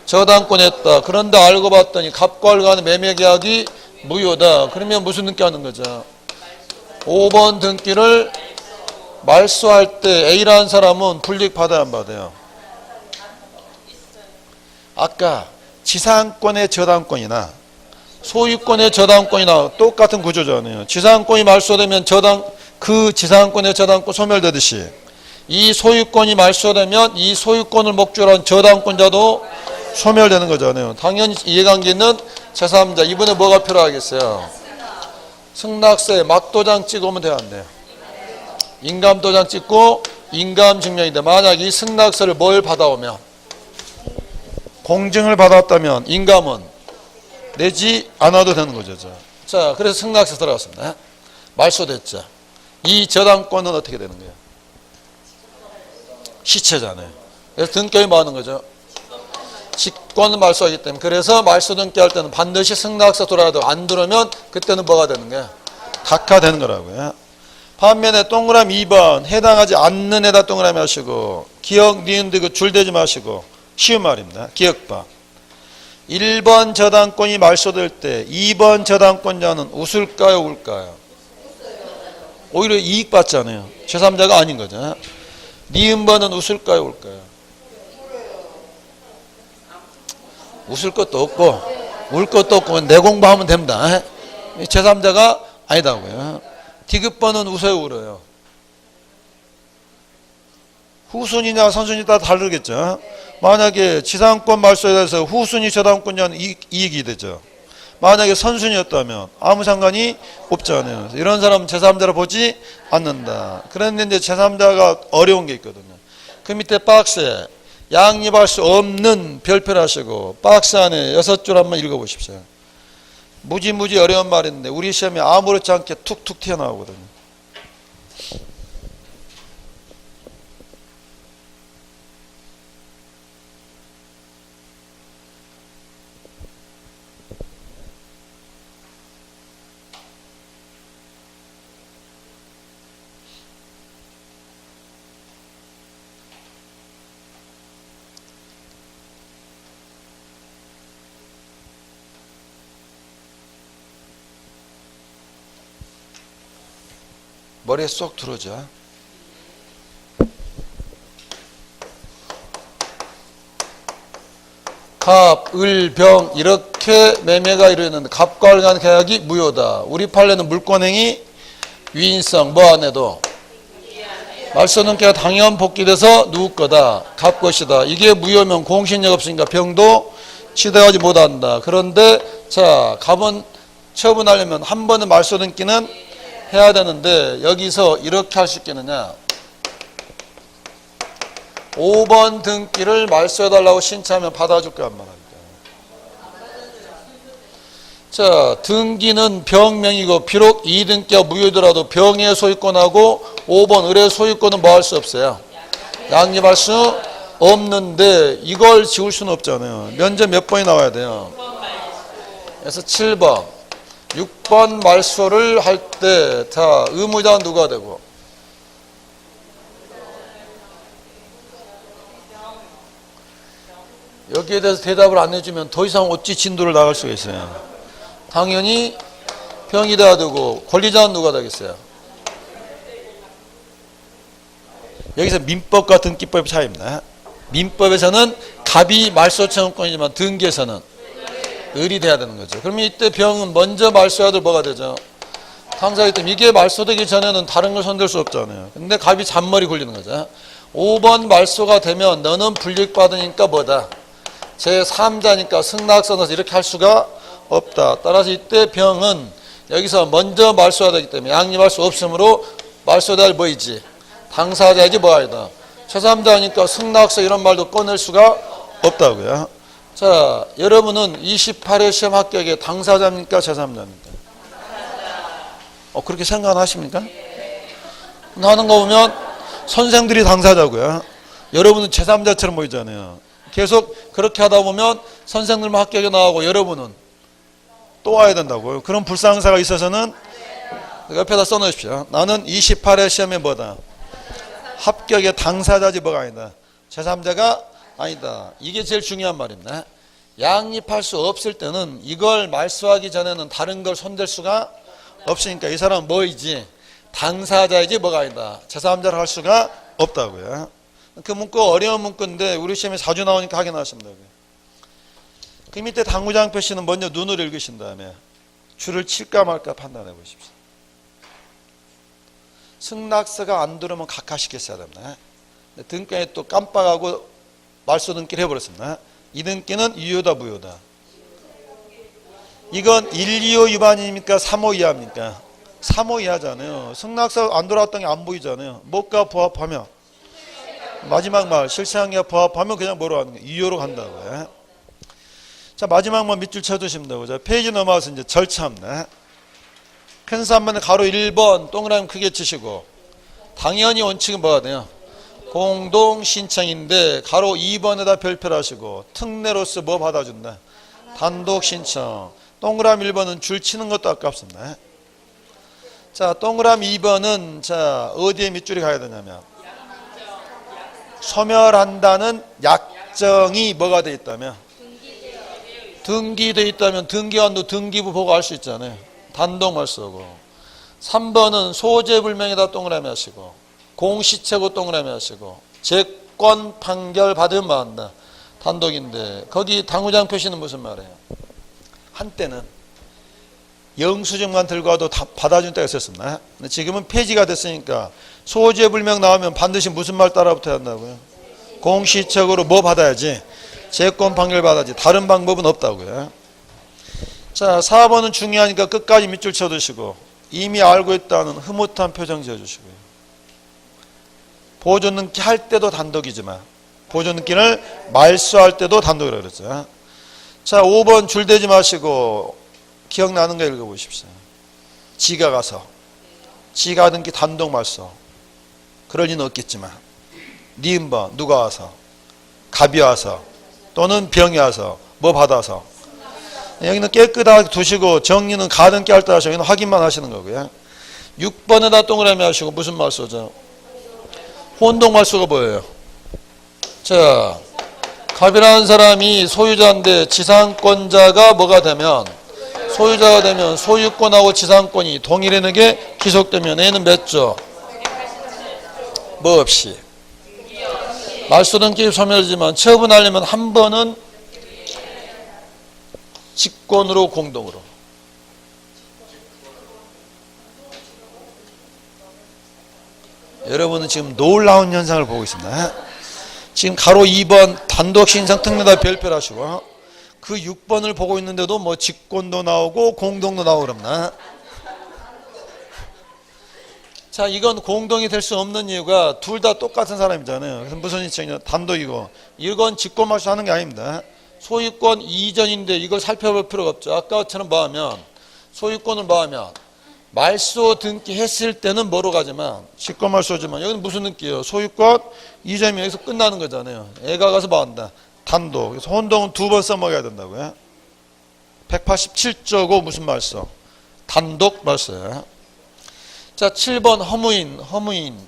저당권 했다. 그런데 알고 봤더니 갑과 을 간의 매매 계약이 무효다. 그러면 무슨 등기 하는 거죠? 5번 등기를 말소할 때 A라는 사람은 불이익 받아야 안 받아요? 아까 지상권의 저당권이나 소유권의 저당권이나 똑같은 구조잖아요. 지상권이 말소되면 그 지상권의 저당권 소멸되듯이 이 소유권이 말소되면 이 소유권을 목적으로 한 저당권자도 소멸되는 거잖아요. 당연히 이해관계 있는 제3자. 이번에 뭐가 필요하겠어요? 승낙서에 막도장 찍으면 돼요 안 돼요? 인감 도장 찍고 인감 증명인데 만약 이 승낙서를 뭘 받아오면 공증을 받았다면 인감은 내지 않아도 되는 거죠. 자, 그래서 승낙서 들어갔습니다. 말소됐죠. 이 저당권은 어떻게 되는 거예요? 시체잖아요. 그래서 등기에 뭐 하는 거죠? 직권 말소하기 때문에. 그래서 말소 등기할 때는 반드시 승낙서 들어와도 안 들어오면 그때는 뭐가 되는 거야? 각하되는 거라고요. 반면에 동그라미 2번 해당하지 않는 에다 동그라미 하시고 기억, 니은드 그 줄 대지 마시고 쉬운 말입니다. 기억봐. 1번 저당권이 말소될 때 2번 저당권자는 웃을까요, 울까요? 오히려 이익 받잖아요. 제3자가 아닌 거죠. 니은번은 웃을까요, 울까요? 웃을 것도 없고 울 것도 없고 내 공부하면 됩니다. 제3자가 아니다고요. 디귿번은 웃어요, 울어요? 후순위냐 선순위 따라 다르겠죠. 만약에 지상권 말소에 대해서 후순위 저당권자는 이익이 되죠. 만약에 선순위였다면 아무 상관이 없잖아요. 이런 사람은 제3자를 보지 않는다. 그런데 이제 제3자가 어려운 게 있거든요. 그 밑에 박스에 양립할 수 없는 별표를 하시고 박스 안에 6줄 한번 읽어보십시오. 무지무지 어려운 말인데 우리 시험에 아무렇지 않게 툭툭 튀어나오거든요. 머리에 쏙 들어오죠. 갑, 을, 병 이렇게 매매가 이루어졌는데 갑과 을 간 계약이 무효다. 우리 판례는 물권행위 위인성 뭐 안 해도 말소 등기가 당연 복귀돼서 누구 거다? 갑 것이다. 이게 무효면 공신력 없으니까 병도 취득하지 못한다. 그런데 자 갑은 처분하려면 한 번은 말소 등기는 해야 되는데 여기서 이렇게 할 수 있겠느냐. 5번 등기를 말소해달라고 신청하면 받아줄까 안 받아줄까? 자, 등기는 병명이고 비록 이 등기가 무효더라도 병의 소유권하고 5번 을의 소유권은 뭐 할 수 없어요? 양립할 수 없는데 이걸 지울 수는 없잖아요. 면접 몇 번이 나와야 돼요? 그래서 7번 6번 말소를 할 때 자 의무자는 누가 되고 여기에 대해서 대답을 안 해주면 더 이상 어찌 진도를 나갈 수가 있어요. 당연히 병이 돼야 되고 권리자는 누가 되겠어요? 여기서 민법 같은 기법의 차이입니다. 민법에서는 갑이 말소 청구권이지만 등기에서는 을이 돼야 되는 거죠. 그러면 이때 병은 먼저 말소해야 될 뭐가 되죠? 당사자이기 때문에 이게 말소되기 전에는 다른 걸 손댈 수 없잖아요. 근데 갑이 잔머리 굴리는 거죠. 5번 말소가 되면 너는 불이익받으니까 뭐다? 제3자니까 승낙서 넣어서 이렇게 할 수가 없다. 따라서 이때 병은 여기서 먼저 말소해야 되기 때문에 양립할 수 없으므로 말소될 뭐이지? 당사자이지 뭐 아니다. 제3자니까 승낙서 이런 말도 꺼낼 수가 없다고요. 자, 여러분은 28회 시험 합격의 당사자입니까? 제3자입니까? 그렇게 생각하십니까? 하는 거 보면 선생들이 당사자고요. 여러분은 제3자처럼 보이잖아요. 계속 그렇게 하다 보면 선생들만 합격에 나오고 여러분은 또 와야 된다고요. 그런 불상사가 있어서는 옆에다 써놓으십시오. 나는 28회 시험에 뭐다? 합격의 당사자지 뭐가 아니다. 제3자가 아니다. 이게 제일 중요한 말입니다. 양립할 수 없을 때는 이걸 말소하기 전에는 다른 걸 손댈 수가 없으니까 이 사람은 뭐이지? 당사자이지 뭐가 아니다. 제3자를 할 수가 없다고요. 그 문구 어려운 문구인데 우리 시험에 자주 나오니까 확인하시면 그 밑에 당구장 표시는 먼저 눈으로 읽으신 다음에 줄을 칠까 말까 판단해 보십시오. 승낙서가 안 들어오면 각하시켰어야 됩니다. 등기에 또 깜빡하고 말소 등기를 해버렸습니다. 이 등기는 유효다 무효다? 이건 1, 2호 위반입니까? 3호 이하입니까? 3호 이하잖아요. 승낙서 안 돌아왔던 게 안 보이잖아요. 뭐가 부합하면 마지막 말 실상이가 부합하면 그냥 뭐로 하는 거예요? 이유로 간다고요. 자, 마지막만 밑줄 쳐두시면 되고, 자, 페이지 넘어와서 이제 절차입니다. 큰 3번에 가로 1번 동그라미 크게 치시고, 당연히 원칙은 뭐가 돼요? 공동 신청인데 가로 2번에다 별표를 하시고, 특례로서 뭐 받아준다? 단독 신청. 동그라미 1번은 줄 치는 것도 아깝습니다. 자, 동그라미 2번은 자, 어디에 밑줄이 가야 되냐면, 소멸한다는 약정이 뭐가 돼 있다면, 등기돼 있다면 등기관도 등기부 보고 알 수 있잖아요. 단독 말소고. 3번은 소재불명에다 동그라미 하시고, 공시채고 동그라미 하시고, 채권 판결 받으면 뭐 한다? 단독인데, 거기 당구장 표시는 무슨 말이에요? 한때는 영수증만 들고 와도 다 받아준 때가 있었습니다. 근데 지금은 폐지가 됐으니까 소재불명 나오면 반드시 무슨 말 따라 붙어야 한다고요? 공시책으로 뭐 받아야지? 채권 판결 받아야지. 다른 방법은 없다고요. 자, 4번은 중요하니까 끝까지 밑줄 쳐두시고, 이미 알고 있다는 흐뭇한 표정 지어주시고요. 보존등기 할 때도 단독이지만 보존등기를 말소할 때도 단독이라고 그랬죠. 자, 5번 줄 대지 마시고 기억나는 거 읽어보십시오. 지가 가서 지가 등기 단독 말소, 그럴 리는 없겠지만 니은번 누가 와서, 갑이 와서 또는 병이 와서 뭐 받아서, 여기는 깨끗하게 두시고 정리는 가등기 할 때 하시고 여기는 확인만 하시는 거고요. 6번에다 동그라미 하시고 무슨 말소죠? 혼동 말소가 뭐예요? 자, 갑이라는 사람이 소유자인데 지상권자가 뭐가 되면, 소유자가 되면 소유권하고 지상권이 동일하는 게 기속되면 얘는 몇 조? 뭐 없이. 말소등기 소멸이지만 처분하려면 한 번은 직권으로 공동으로. 여러분은 지금 놀라운 현상을 보고 있습니다. 지금 가로 2번 단독 신청 특례다 별표를 하시고, 그 6번을 보고 있는데도 뭐 직권도 나오고 공동도 나오고 그럽나? 자, 이건 공동이 될 수 없는 이유가 둘 다 똑같은 사람이잖아요. 그래서 무슨 신청이냐? 단독이고. 이건 직권 말소하는 게 아닙니다. 소유권 이전인데 이걸 살펴볼 필요가 없죠. 아까처럼 뭐 하면, 소유권을 뭐 하면 말소 등기 했을 때는 뭐로 가지만 직권 말소지만, 여기는 무슨 등기예요? 소유권 이전이면 여기서 끝나는 거잖아요. 애가 가서 뭐 한다? 단독. 그래서 혼동은 두 번 써먹어야 된다고요. 187조고 무슨 말소? 단독 말소예요. 자, 7번 허무인.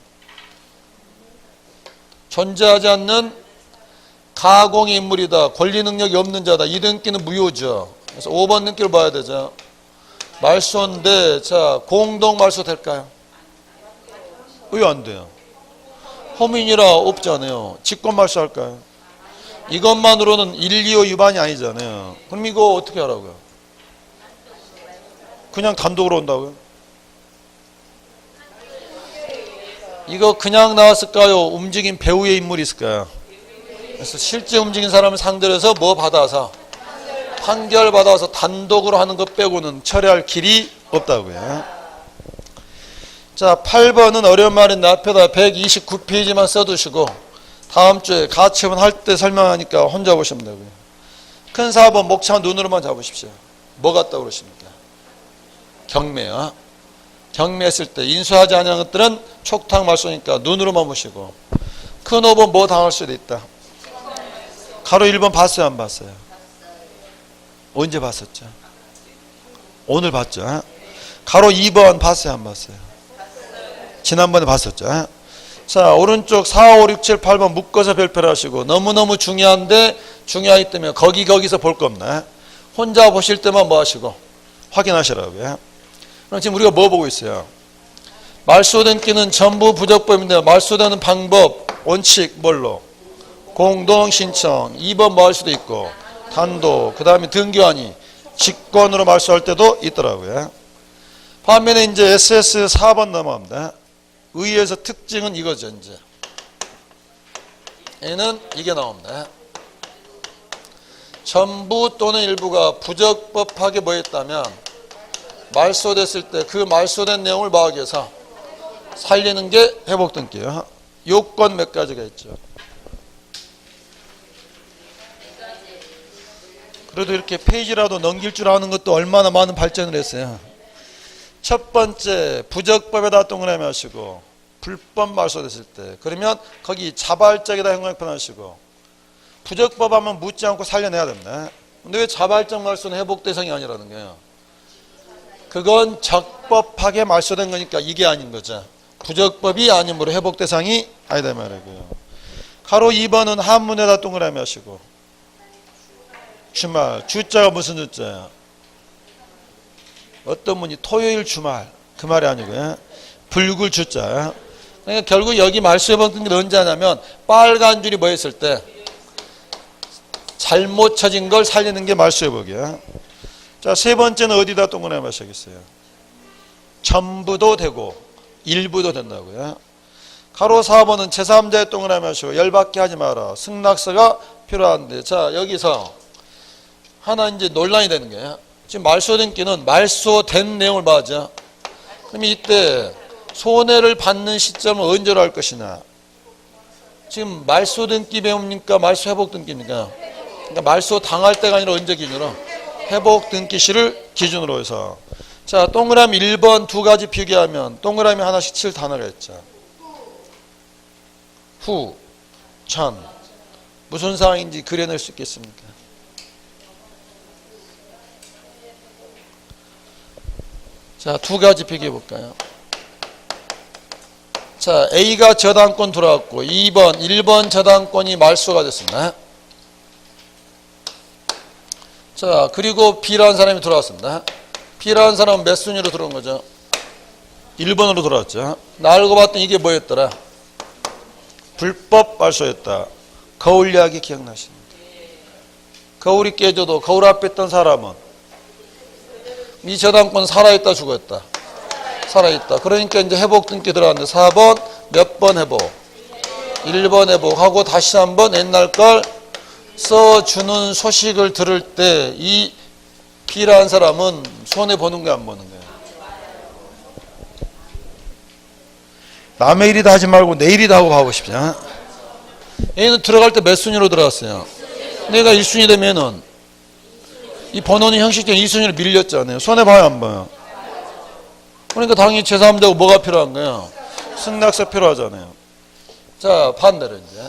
존재하지 않는 가공의 인물이다. 권리 능력이 없는 자다. 이 등기는 무효죠. 그래서 5번 등기를 봐야 되죠. 말소인데, 자, 공동 말소 될까요? 왜 안 돼요? 허무인이라 없잖아요. 직권 말소 할까요? 이것만으로는 1, 2호 위반이 아니잖아요. 그럼 이거 어떻게 하라고요? 그냥 단독으로 온다고요? 이거 그냥 나왔을까요? 움직인 배우의 인물이 있을까요? 그래서 실제 움직인 사람을 상대로 해서 뭐 받아서, 판결 받아서 단독으로 하는 것 빼고는 처리할 길이 없다고요. 자, 8번은 어려운 말인데 앞에다 129페이지만 써두시고 다음 주에 가처분 할 때 설명하니까 혼자 보시면 되고요. 큰 4번 목차 눈으로만 잡으십시오. 뭐 같다고 그러십니까? 경매요. 경매했을 때 인수하지 않은 것들은 촉탁 말소니까 눈으로만 보시고, 큰 5번 뭐 당할 수도 있다. 가로 1번 봤어요, 안 봤어요? 언제 봤었죠? 오늘 봤죠? 가로 2번 봤어요, 안 봤어요? 지난번에 봤었죠? 자, 오른쪽 4, 5, 6, 7, 8번 묶어서 별표를 하시고, 너무너무 중요한데 중요하기 때문에 거기서 볼 겁니다. 혼자 보실 때만 뭐 하시고 확인하시라고요. 그럼 지금 우리가 뭐 보고 있어요? 말소등기는 전부 부적법인데 말소되는 방법, 원칙 뭘로? 공동신청. 2번 뭐 할 수도 있고 단독, 그 다음에 등기관이 직권으로 말소할 때도 있더라고요. 반면에 이제 SS 4번 넘어갑니다. 의회에서 특징은 이거죠. 이제 얘는 이게 나옵니다. 전부 또는 일부가 부적법하게 뭐 했다면 말소됐을 때 그 말소된 내용을 막기 위해서 살리는 게 회복 등기예요. 요건 몇 가지가 있죠. 그래도 이렇게 페이지라도 넘길 줄 아는 것도 얼마나 많은 발전을 했어요. 첫 번째, 부적법에다 동그라미 하시고 불법 말소됐을 때 그러면 거기 자발적이다 형광펜 하시고 부적법 하면 묻지 않고 살려내야 됩니다. 근데 왜 자발적 말소는 회복 대상이 아니라는 거예요? 그건 적법하게 말소된 거니까 이게 아닌 거죠. 부적법이 아니므로 회복 대상이 아니다 말이고요. 가로 2번은 한문에다 동그라미 하시고 주말, 주자가 무슨 주자예요? 어떤 분이 토요일 주말 그 말이 아니고요. 불굴 주자. 그러니까 결국 여기 말소회복 등기를 언제 하냐면 빨간 줄이 뭐 했을 때 잘못 쳐진 걸 살리는 게 말소회복이에요. 자, 세 번째는 어디다 동그라미 하시겠어요? 전부도 되고 일부도 된다고요. 가로 4번은 제3자의 동그라미 하시고 열받게 하지 마라. 승낙서가 필요한데 자 여기서 하나 이제 논란이 되는 거예요. 지금 말소등기는 말소된 내용을 봐야죠. 그럼 이때 손해를 받는 시점을 언제로 할 것이냐. 지금 말소등기 배웁니까? 말소회복등기입니까? 그러니까 말소 당할 때가 아니라 언제 기준으로? 회복등기시를 기준으로 해서 자 동그라미 1번 두 가지 비교하면 동그라미 하나씩 칠 단어가 있죠. 후, 전 무슨 상황인지 그려낼 수 있겠습니까? 자, 두 가지 비교해 볼까요? 자, A가 저당권 들어왔고 1번 저당권이 말소가 됐습니다. 자, 그리고 B라는 사람이 들어왔습니다. B라는 사람은 몇 순위로 들어온 거죠? 1번으로 들어왔죠. 나 알고 봤더니 이게 뭐였더라? 불법 말소였다. 거울 이야기 기억나십니까? 거울이 깨져도 거울 앞에 있던 사람은 이 저당권 살아있다 죽었다? 살아있다. 그러니까 이제 회복 등기 들어갔는데 4번 몇 번 회복? 1번 회복하고 다시 한번 옛날 걸 써주는 소식을 들을 때 이 B라는 사람은 손해보는 거 안 보는 거예요? 남의 일이다 하지 말고 내 일이다 하고 하고 싶지. 얘는 들어갈 때 몇 순위로 들어갔어요? 내가 1순위 되면은 이 번호는 형식적인 2순위로 밀렸잖아요. 손해봐요 안 봐요? 그러니까 당연히 제3자고 뭐가 필요한 거예요? 승낙서 필요하잖아요. 자 반대로 이제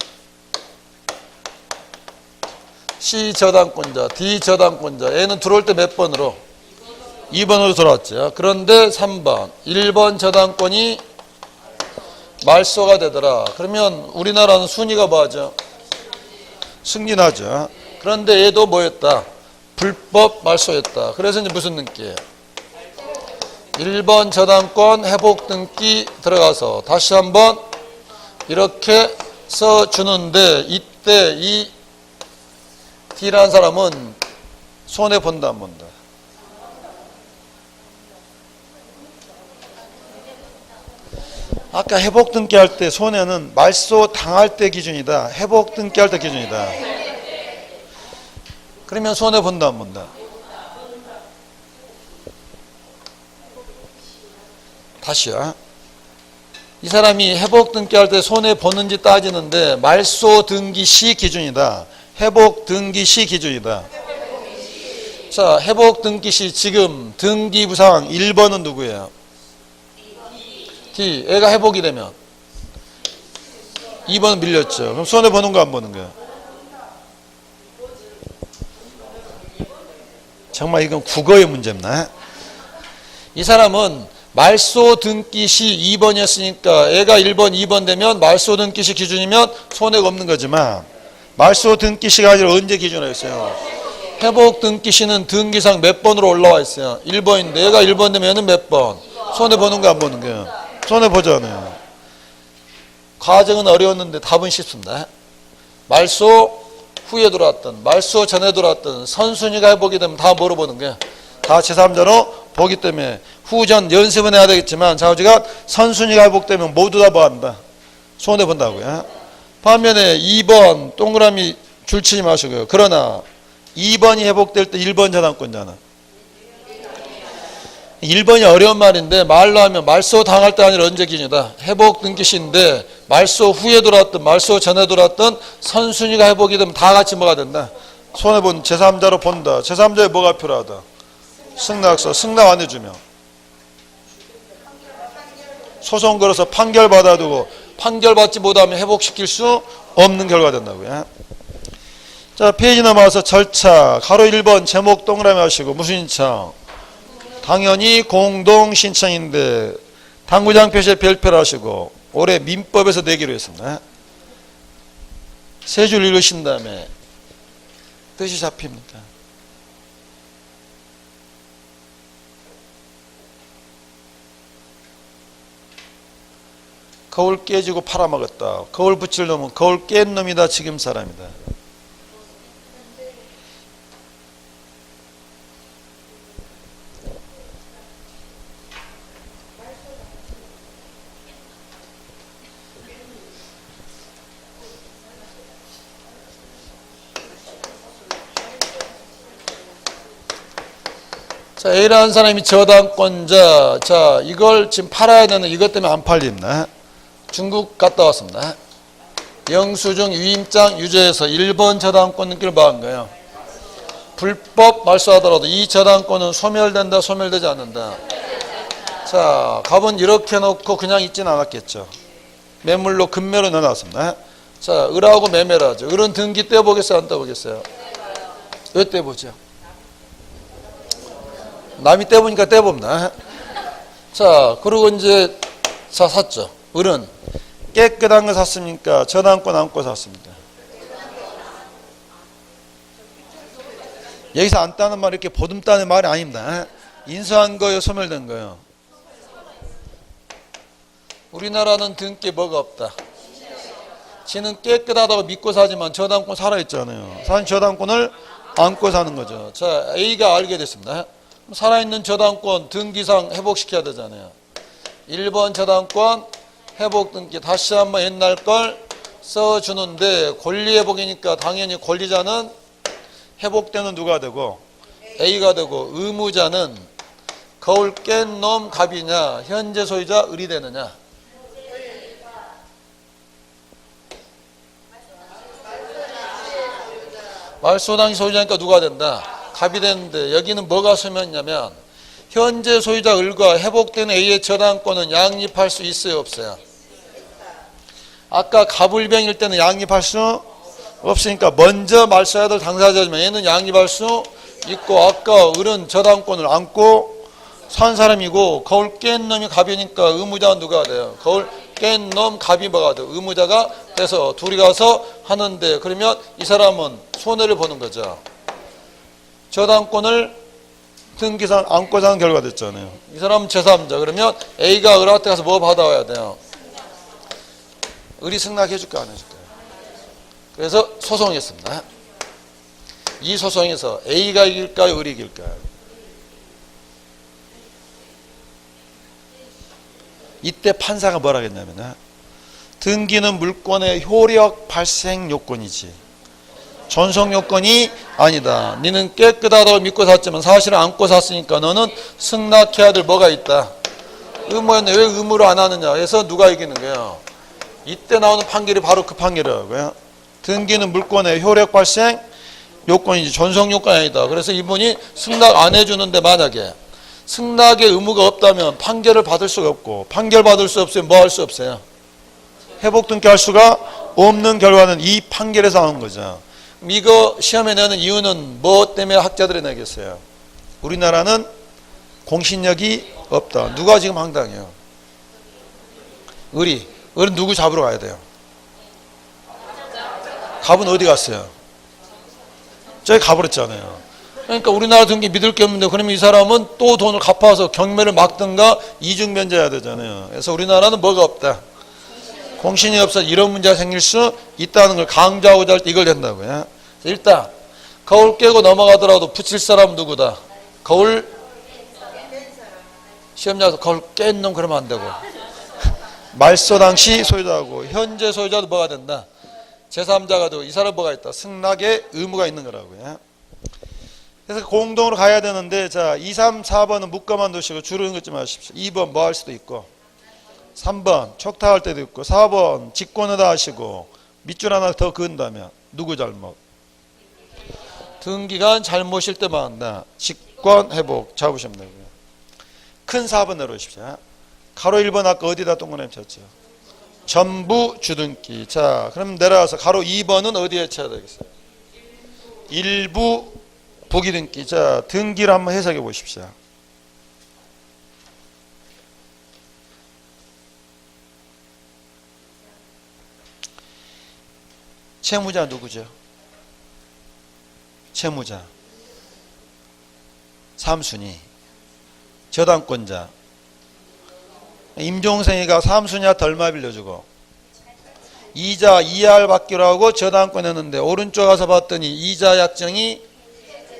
C 저당권자, D 저당권자 얘는 들어올 때 몇 번으로? 2번으로 들어왔죠. 그런데 3번 1번 저당권이 말소가 되더라. 그러면 우리나라는 순위가 뭐하죠? 승진하죠. 그런데 얘도 뭐였다? 불법 말소였다. 그래서 이제 무슨 등기예요? 1번 저당권 회복 등기 들어가서 다시 한번 이렇게 써주는데 이때 이 D라는 사람은 손해 본다 안 본다? 아까 회복 등기 할 때 손해는 말소 당할 때 기준이다. 회복 등기 할 때 기준이다. 그러면 손해 본다 안 본다? 다시요. 이 사람이 회복 등기 할 때 손해 보는지 따지는데 말소 등기 시 기준이다. 회복 등기 시 기준이다. 자, 회복 등기 시 지금 등기 부상 1번은 누구예요? D. 애가 회복이 되면 2번은 밀렸죠. 그럼 손해 보는 거 안 보는 거예요? 정말 이건 국어의 문제입니다. 이 사람은 말소 등기 시 2번이었으니까 애가 1번, 2번 되면 말소 등기 시 기준이면 손해가 없는 거지만 말소 등기 시가 아니라 언제 기준으로 했어요? 회복 등기 시는 등기상 몇 번으로 올라와 있어요? 1번인데 애가 1번 되면 몇 번? 손해 보는 거 안 보는 거예요? 손해 보잖아요. 과정은 어려웠는데 답은 쉽습니다. 말소 후에 들어왔던 말소 전에 들어왔던 선순위가 회복이 되면 다 뭐로 보는 거예요? 다 제3자로 보기 때문에 후전 연습은 해야 되겠지만 좌우지간 선순위가 회복되면 모두 다 뭐한다? 손해 본다고요. 반면에 2번 동그라미 줄치지 마시고요. 그러나 2번이 회복될 때 1번 저당권자는 1번이 어려운 말인데 말로 하면 말소 당할 때 아니라 언제 기준이다. 회복 등기시인데 말소 후에 들어왔든 말소 전에 들어왔든 선순위가 회복이 되면 다 같이 뭐가 된다. 손해본 제3자로 본다. 제3자에 뭐가 필요하다. 승낙서. 승낙 안 해주면 소송 걸어서 판결 받아두고 판결 받지 못하면 회복시킬 수 없는 결과가 된다고요. 자, 페이지 넘어와서 절차. 가로 1번 제목 동그라미 하시고 무슨 신청? 당연히 공동 신청인데 당구장 표시에 별표를 하시고 올해 민법에서 내기로 했습니다. 세 줄 읽으신 다음에 뜻이 잡힙니다. 거울 깨지고 팔아먹었다. 거울 붙일 놈은 거울 깬 놈이다. 지금 사람이다. 자, A라는 사람이 저당권자. 자, 이걸 지금 팔아야 되는 이것 때문에 안 팔립니다. 중국 갔다 왔습니다. 영수증 위임장 유죄에서 1번 저당권 등기를 받은 거예요. 불법 말소하더라도 이 저당권은 소멸된다, 소멸되지 않는다. 자, 갑은 이렇게 놓고 그냥 있지는 않았겠죠. 매물로 금매로 넣어놨습니다. 자, 을하고 매매를 하죠. 을은 등기 떼보겠어요, 안 떼보겠어요? 왜 떼보죠? 남이 떼보니까 떼봅니다. 자, 그리고 이제 자 샀죠. 을은 깨끗한 거 샀습니까? 저당권 안고 샀습니다. 여기서 안 따는 말 이렇게 보듬따는 말이 아닙니다. 인수한 거요, 소멸된 거요. 우리나라는 등기에 뭐가 없다. 지는 깨끗하다고 믿고 사지만 저당권 살아있잖아요. 산 저당권을 안고 사는 거죠. 자, A가 알게 됐습니다. 살아있는 저당권 등기상 회복시켜야 되잖아요. 1번 저당권 회복 등기 다시 한번 옛날 걸 써주는데 권리회복이니까 당연히 권리자는 회복되는 누가 되고 A가 되고 의무자는 거울 깬 놈 갑이냐 현재 소유자 을이 되느냐. 말소 당시 소유자니까 누가 된다. 갑이 되는데 여기는 뭐가 소멸이냐면 현재 소유자 을과 회복된 A의 저당권은 양립할 수 있어요, 없어요? 아까 갑을병일 때는 양립할 수 없으니까 먼저 말소해야 될 당사자지만 얘는 양립할 수 있고 아까 을은 저당권을 안고 산 사람이고 거울 깬 놈이 갑이니까 의무자는 누가 돼요? 거울 깬 놈 갑이 뭐가 돼요? 의무자가 돼서 둘이 가서 하는데 그러면 이 사람은 손해를 보는 거죠. 저당권을 등기상 안고 사는 결과 됐잖아요. 이 사람은 제3자. 그러면 A가 을한테 가서 뭐 받아와야 돼요? 을이 승낙해 줄까 안 해줄까요? 그래서 소송했습니다. 이 소송에서 A가 이길까요? 을이 이길까요? 이때 판사가 뭐라 했냐면 등기는 물권의 효력 발생 요건이지 전속 요건이 아니다. 너는 깨끗하다고 믿고 샀지만 사실은 안고 샀으니까 너는 승낙해야 될 뭐가 있다. 의무였네. 왜 의무를 안 하느냐. 해서 누가 이기는 거예요. 이때 나오는 판결이 바로 그 판결이라고요. 등기는 물권의 효력 발생 요건이지 전속 요건이 아니다. 그래서 이분이 승낙 안 해주는데 만약에 승낙의 의무가 없다면 판결을 받을 수가 없고 판결 받을 수 없으면 뭐 할 수 없어요. 회복 등기할 수가 없는 결과는 이 판결에서 나온 거죠. 이거 시험에 내는 이유는 뭐 때문에 학자들이 내겠어요? 우리나라는 공신력이 없다. 누가 지금 황당해요? 을이. 을은 누구 잡으러 가야 돼요? 갑은 어디 갔어요? 저기 가버렸잖아요. 그러니까 우리나라 등기 믿을 게 없는데 그러면 이 사람은 또 돈을 갚아서 경매를 막든가 이중변제해야 되잖아요. 그래서 우리나라는 뭐가 없다. 공신이 없어 이런 문제가 생길 수 있다는 걸 강조하고자 할 때 이걸 된다고요. 일단 거울 깨고 넘어가더라도 붙일 사람은 누구다? 거울 시험장에서 거울 깬 놈 그러면 안 되고 말소 당시 소유자하고 현재 소유자도 뭐가 된다? 제3자가 되고 이 사람 뭐가 있다? 승낙의 의무가 있는 거라고요. 그래서 공동으로 가야 되는데, 자, 2, 3, 4번은 묶어만 두시고 줄은 긋지 마십시오. 2번 뭐 할 수도 있고, 3번 촉탁할 때도 있고, 4번 직권하다 하시고, 밑줄 하나 더 그은다면 누구 잘못? 등기간 잘못일 때만 한다. 직권 회복 잡으시면 되고요. 큰 4번 내려오십시오. 가로 1번 아까 어디다 동그라미 쳤죠? 전부 주등기. 자, 그럼 내려와서 가로 2번은 어디에 쳐야 되겠어요? 일부 부기등기. 자, 등기를 한번 해석해 보십시오. 채무자 누구죠? 채무자. 3순위. 저당권자. 임종생이가 3순위한테 얼마 빌려주고 이자 2할 받기로 하고 저당권 했는데 오른쪽 가서 봤더니 이자 약정이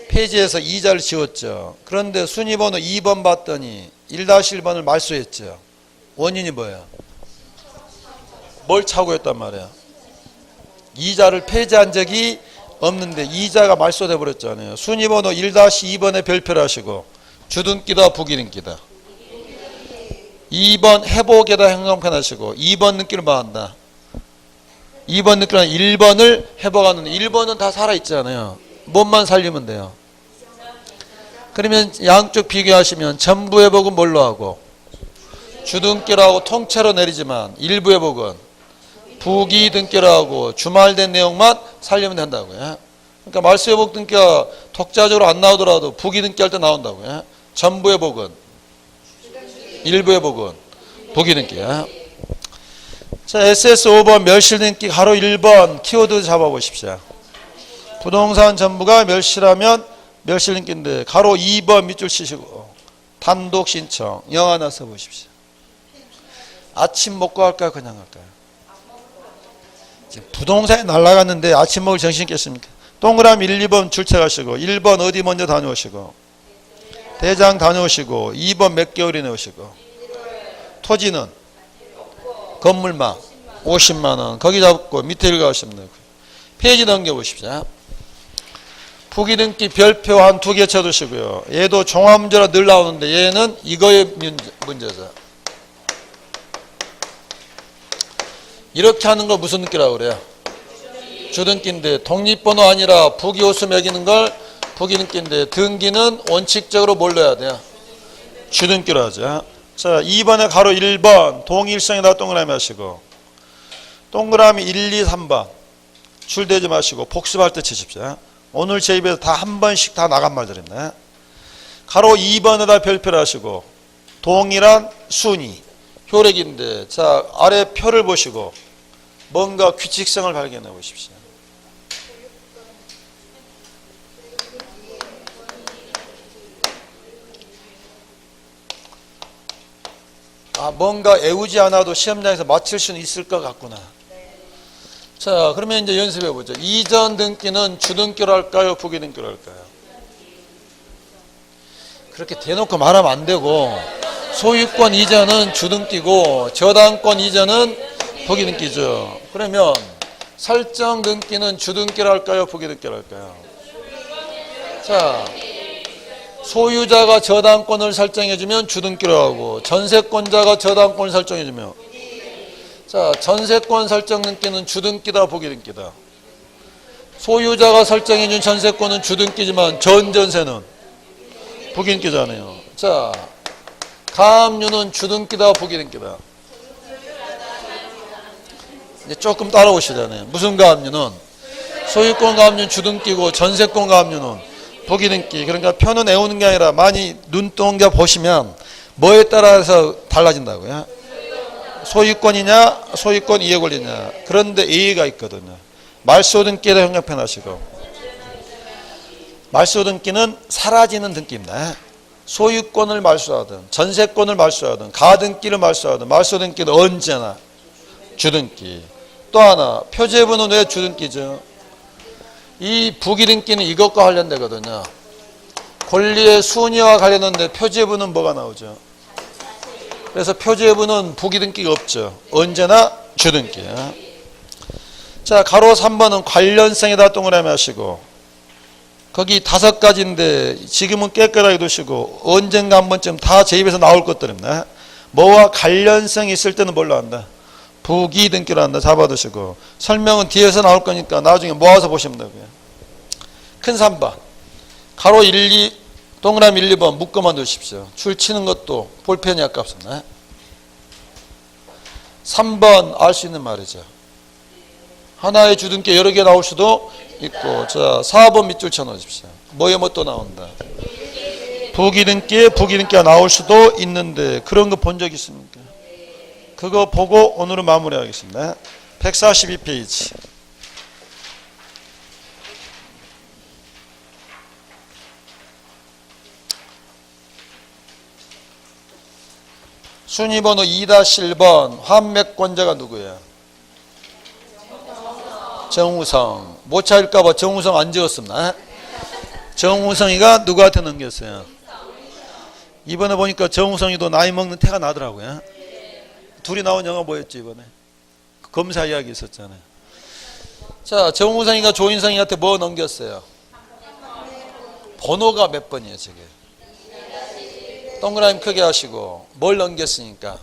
폐지해서 이자를 지웠죠. 그런데 순위번호 2번 봤더니 1-1번을 말소했죠. 원인이 뭐예요? 뭘 착오했단 말이에요? 이자를 폐지한 적이 없는데 이자가 말소돼 버렸잖아요. 순위번호 1-2번에 별표를 하시고 주등기다 부기등기다. 2번 회복에다 행정편 하시고 2번 등기를 뭐 한다? 2번 등기는 1번을 회복하는데 1번은 다 살아있잖아요. 뭔만 살리면 돼요. 그러면 양쪽 비교하시면 전부 회복은 뭘로 하고 주등기로 하고 통째로 내리지만 일부 회복은 부기등기로 하고 주말된 내용만 살리면 된다고요. 그러니까 말소회복 등기가 독자적으로 안 나오더라도 부기등기 할 때 나온다고요. 전부 회복은 일부 회복은 부기등기야. 자, SS5번 멸실등기 가로 1번 키워드 잡아보십시오. 부동산 전부가 멸실하면 멸실등기인데 가로 2번 밑줄 치시고 단독 신청 영 하나 써보십시오. 아침 먹고 할까요? 그냥 할까요? 부동산에 날아갔는데 아침 먹을 정신 있겠습니까? 동그라미 1, 2번 출첵하시고 1번 어디 먼저 다녀오시고 대장 다녀오시고 2번 몇 개월이나 오시고 토지는 건물만 50만원 거기 잡고 밑에 읽어가시면 되고요. 페이지 넘겨보십시오. 부기등기 별표 한 2개 쳐두시고요. 얘도 종합문제로 늘 나오는데 얘는 이거의 문제죠. 이렇게 하는 걸 무슨 등기라고 그래요? 주등기인데 독립번호 아니라 부기호수 매기는 걸 부기등기인데 등기는 원칙적으로 뭘 넣어야 돼요? 주등기로 하죠. 자, 2번에 가로 1번 동일성에다 동그라미 하시고 동그라미 1, 2, 3번 줄대지 마시고 복습할 때 치십시오. 오늘 제 입에서 다 한 번씩 다 나간 말들입니다. 가로 2번에다 별표를 하시고 동일한 순위 효력인데 자 아래 표를 보시고 뭔가 규칙성을 발견해 보십시오. 아, 뭔가 애우지 않아도 시험장에서 맞힐 수는 있을 것 같구나. 자, 그러면 이제 연습해 보죠. 이전 등기는 주등기로 할까요? 부기등기로 할까요? 그렇게 대놓고 말하면 안 되고 소유권 이전은 주등기고 저당권 이전은 부기등기죠. 그러면 설정 등기는 주등기로 할까요? 부기등기로 할까요? 자, 소유자가 저당권을 설정해주면 주등기로 하고 전세권자가 저당권을 설정해주면 자 전세권 설정 등기는 주등기다 부기등기다. 소유자가 설정해준 전세권은 주등기지만 전전세는 부기등기잖아요. 자 가압류는 주등기다 부기등기다. 이제 조금 따라오시잖아요. 무슨 가압류는 소유권 가압류는 주등기고 전세권 가압류는 부기등기. 그러니까 표는 외우는 게 아니라 많이 눈동자 보시면 뭐에 따라서 달라진다고요. 소유권이냐 소유권 이해 권리냐. 그런데 예의가 있거든요. 말소등기에다 형용편 하시고 말소등기는 사라지는 등기입니다. 소유권을 말소하든 전세권을 말소하든 가등기를 말소하든 말소등기는 언제나 주등기. 또 하나 표제부는 왜 주등기죠? 이 부기등기는 이것과 관련되거든요. 권리의 순위와 관련된데 표제부는 뭐가 나오죠? 그래서 표제부는 부기등기가 없죠. 언제나 주등기야. 자, 가로 3번은 관련성에다 동그라미 하시고 거기 5가지인데 지금은 깨끗하게 두시고 언젠가 한 번쯤 다 제 입에서 나올 것들입니다. 뭐와 관련성이 있을 때는 뭘로 한다? 부기 등기로 한다. 잡아두시고 설명은 뒤에서 나올 거니까 나중에 모아서 보시면 되고요. 큰 3번 가로 1, 2 동그라미 1, 2번 묶어만 두십시오. 줄 치는 것도 볼펜이 아깝습니다. 3번 알 수 있는 말이죠. 하나의 주등기 여러 개 나올 수도 있고. 자, 4번 밑줄 쳐놓으십시오. 뭐에 뭐 또 나온다. 부기등기에 부기등기가 나올 수도 있는데 그런 거 본 적 있습니까? 그거 보고 오늘은 마무리하겠습니다. 142페이지. 순위번호 2-1번 환매권자가 누구예요? 정우성. 못 찾을까봐 정우성 안 지었습니다. 정우성이가 누구한테 넘겼어요? 이번에 보니까 정우성이도 나이 먹는 태가 나더라고요. 둘이 나온 영화 뭐였지 이번에? 검사 이야기 있었잖아요. 자, 정우성이가 조인성이한테 뭐 넘겼어요? 번호가 몇 번이에요 지금? 동그라미 크게 하시고 뭘 넘겼으니까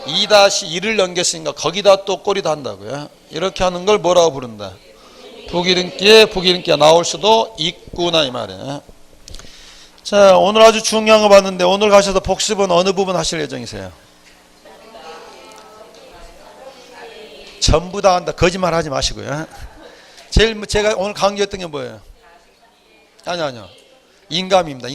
2-1을 넘겼으니까 거기다 또 꼬리도 한다고요. 이렇게 하는 걸 뭐라고 부른다? 부기등기에 부기등기가 나올 수도 있구나 이 말이에요. 자, 오늘 아주 중요한 거 봤는데 오늘 가셔서 복습은 어느 부분 하실 예정이세요? 전부 다 한다. 거짓말 하지 마시고요. 제가 오늘 강조했던 게 뭐예요? 아니요. 인감입니다.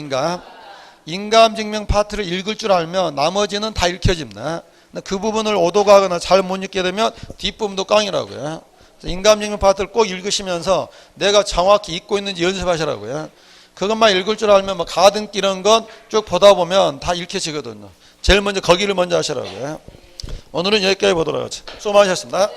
인감 증명 파트를 읽을 줄 알면 나머지는 다 읽혀집니다. 그 부분을 오도가거나 잘 못 읽게 되면 뒷부분도 깡이라고요. 인감 증명 파트를 꼭 읽으시면서 내가 정확히 읽고 있는지 연습하시라고요. 그것만 읽을 줄 알면 뭐 가등기 이런 건 쭉 보다 보면 다 읽혀지거든요. 제일 먼저 거기를 먼저 하시라고요. 오늘은 여기까지 보도록 하죠. 수고 많으셨습니다.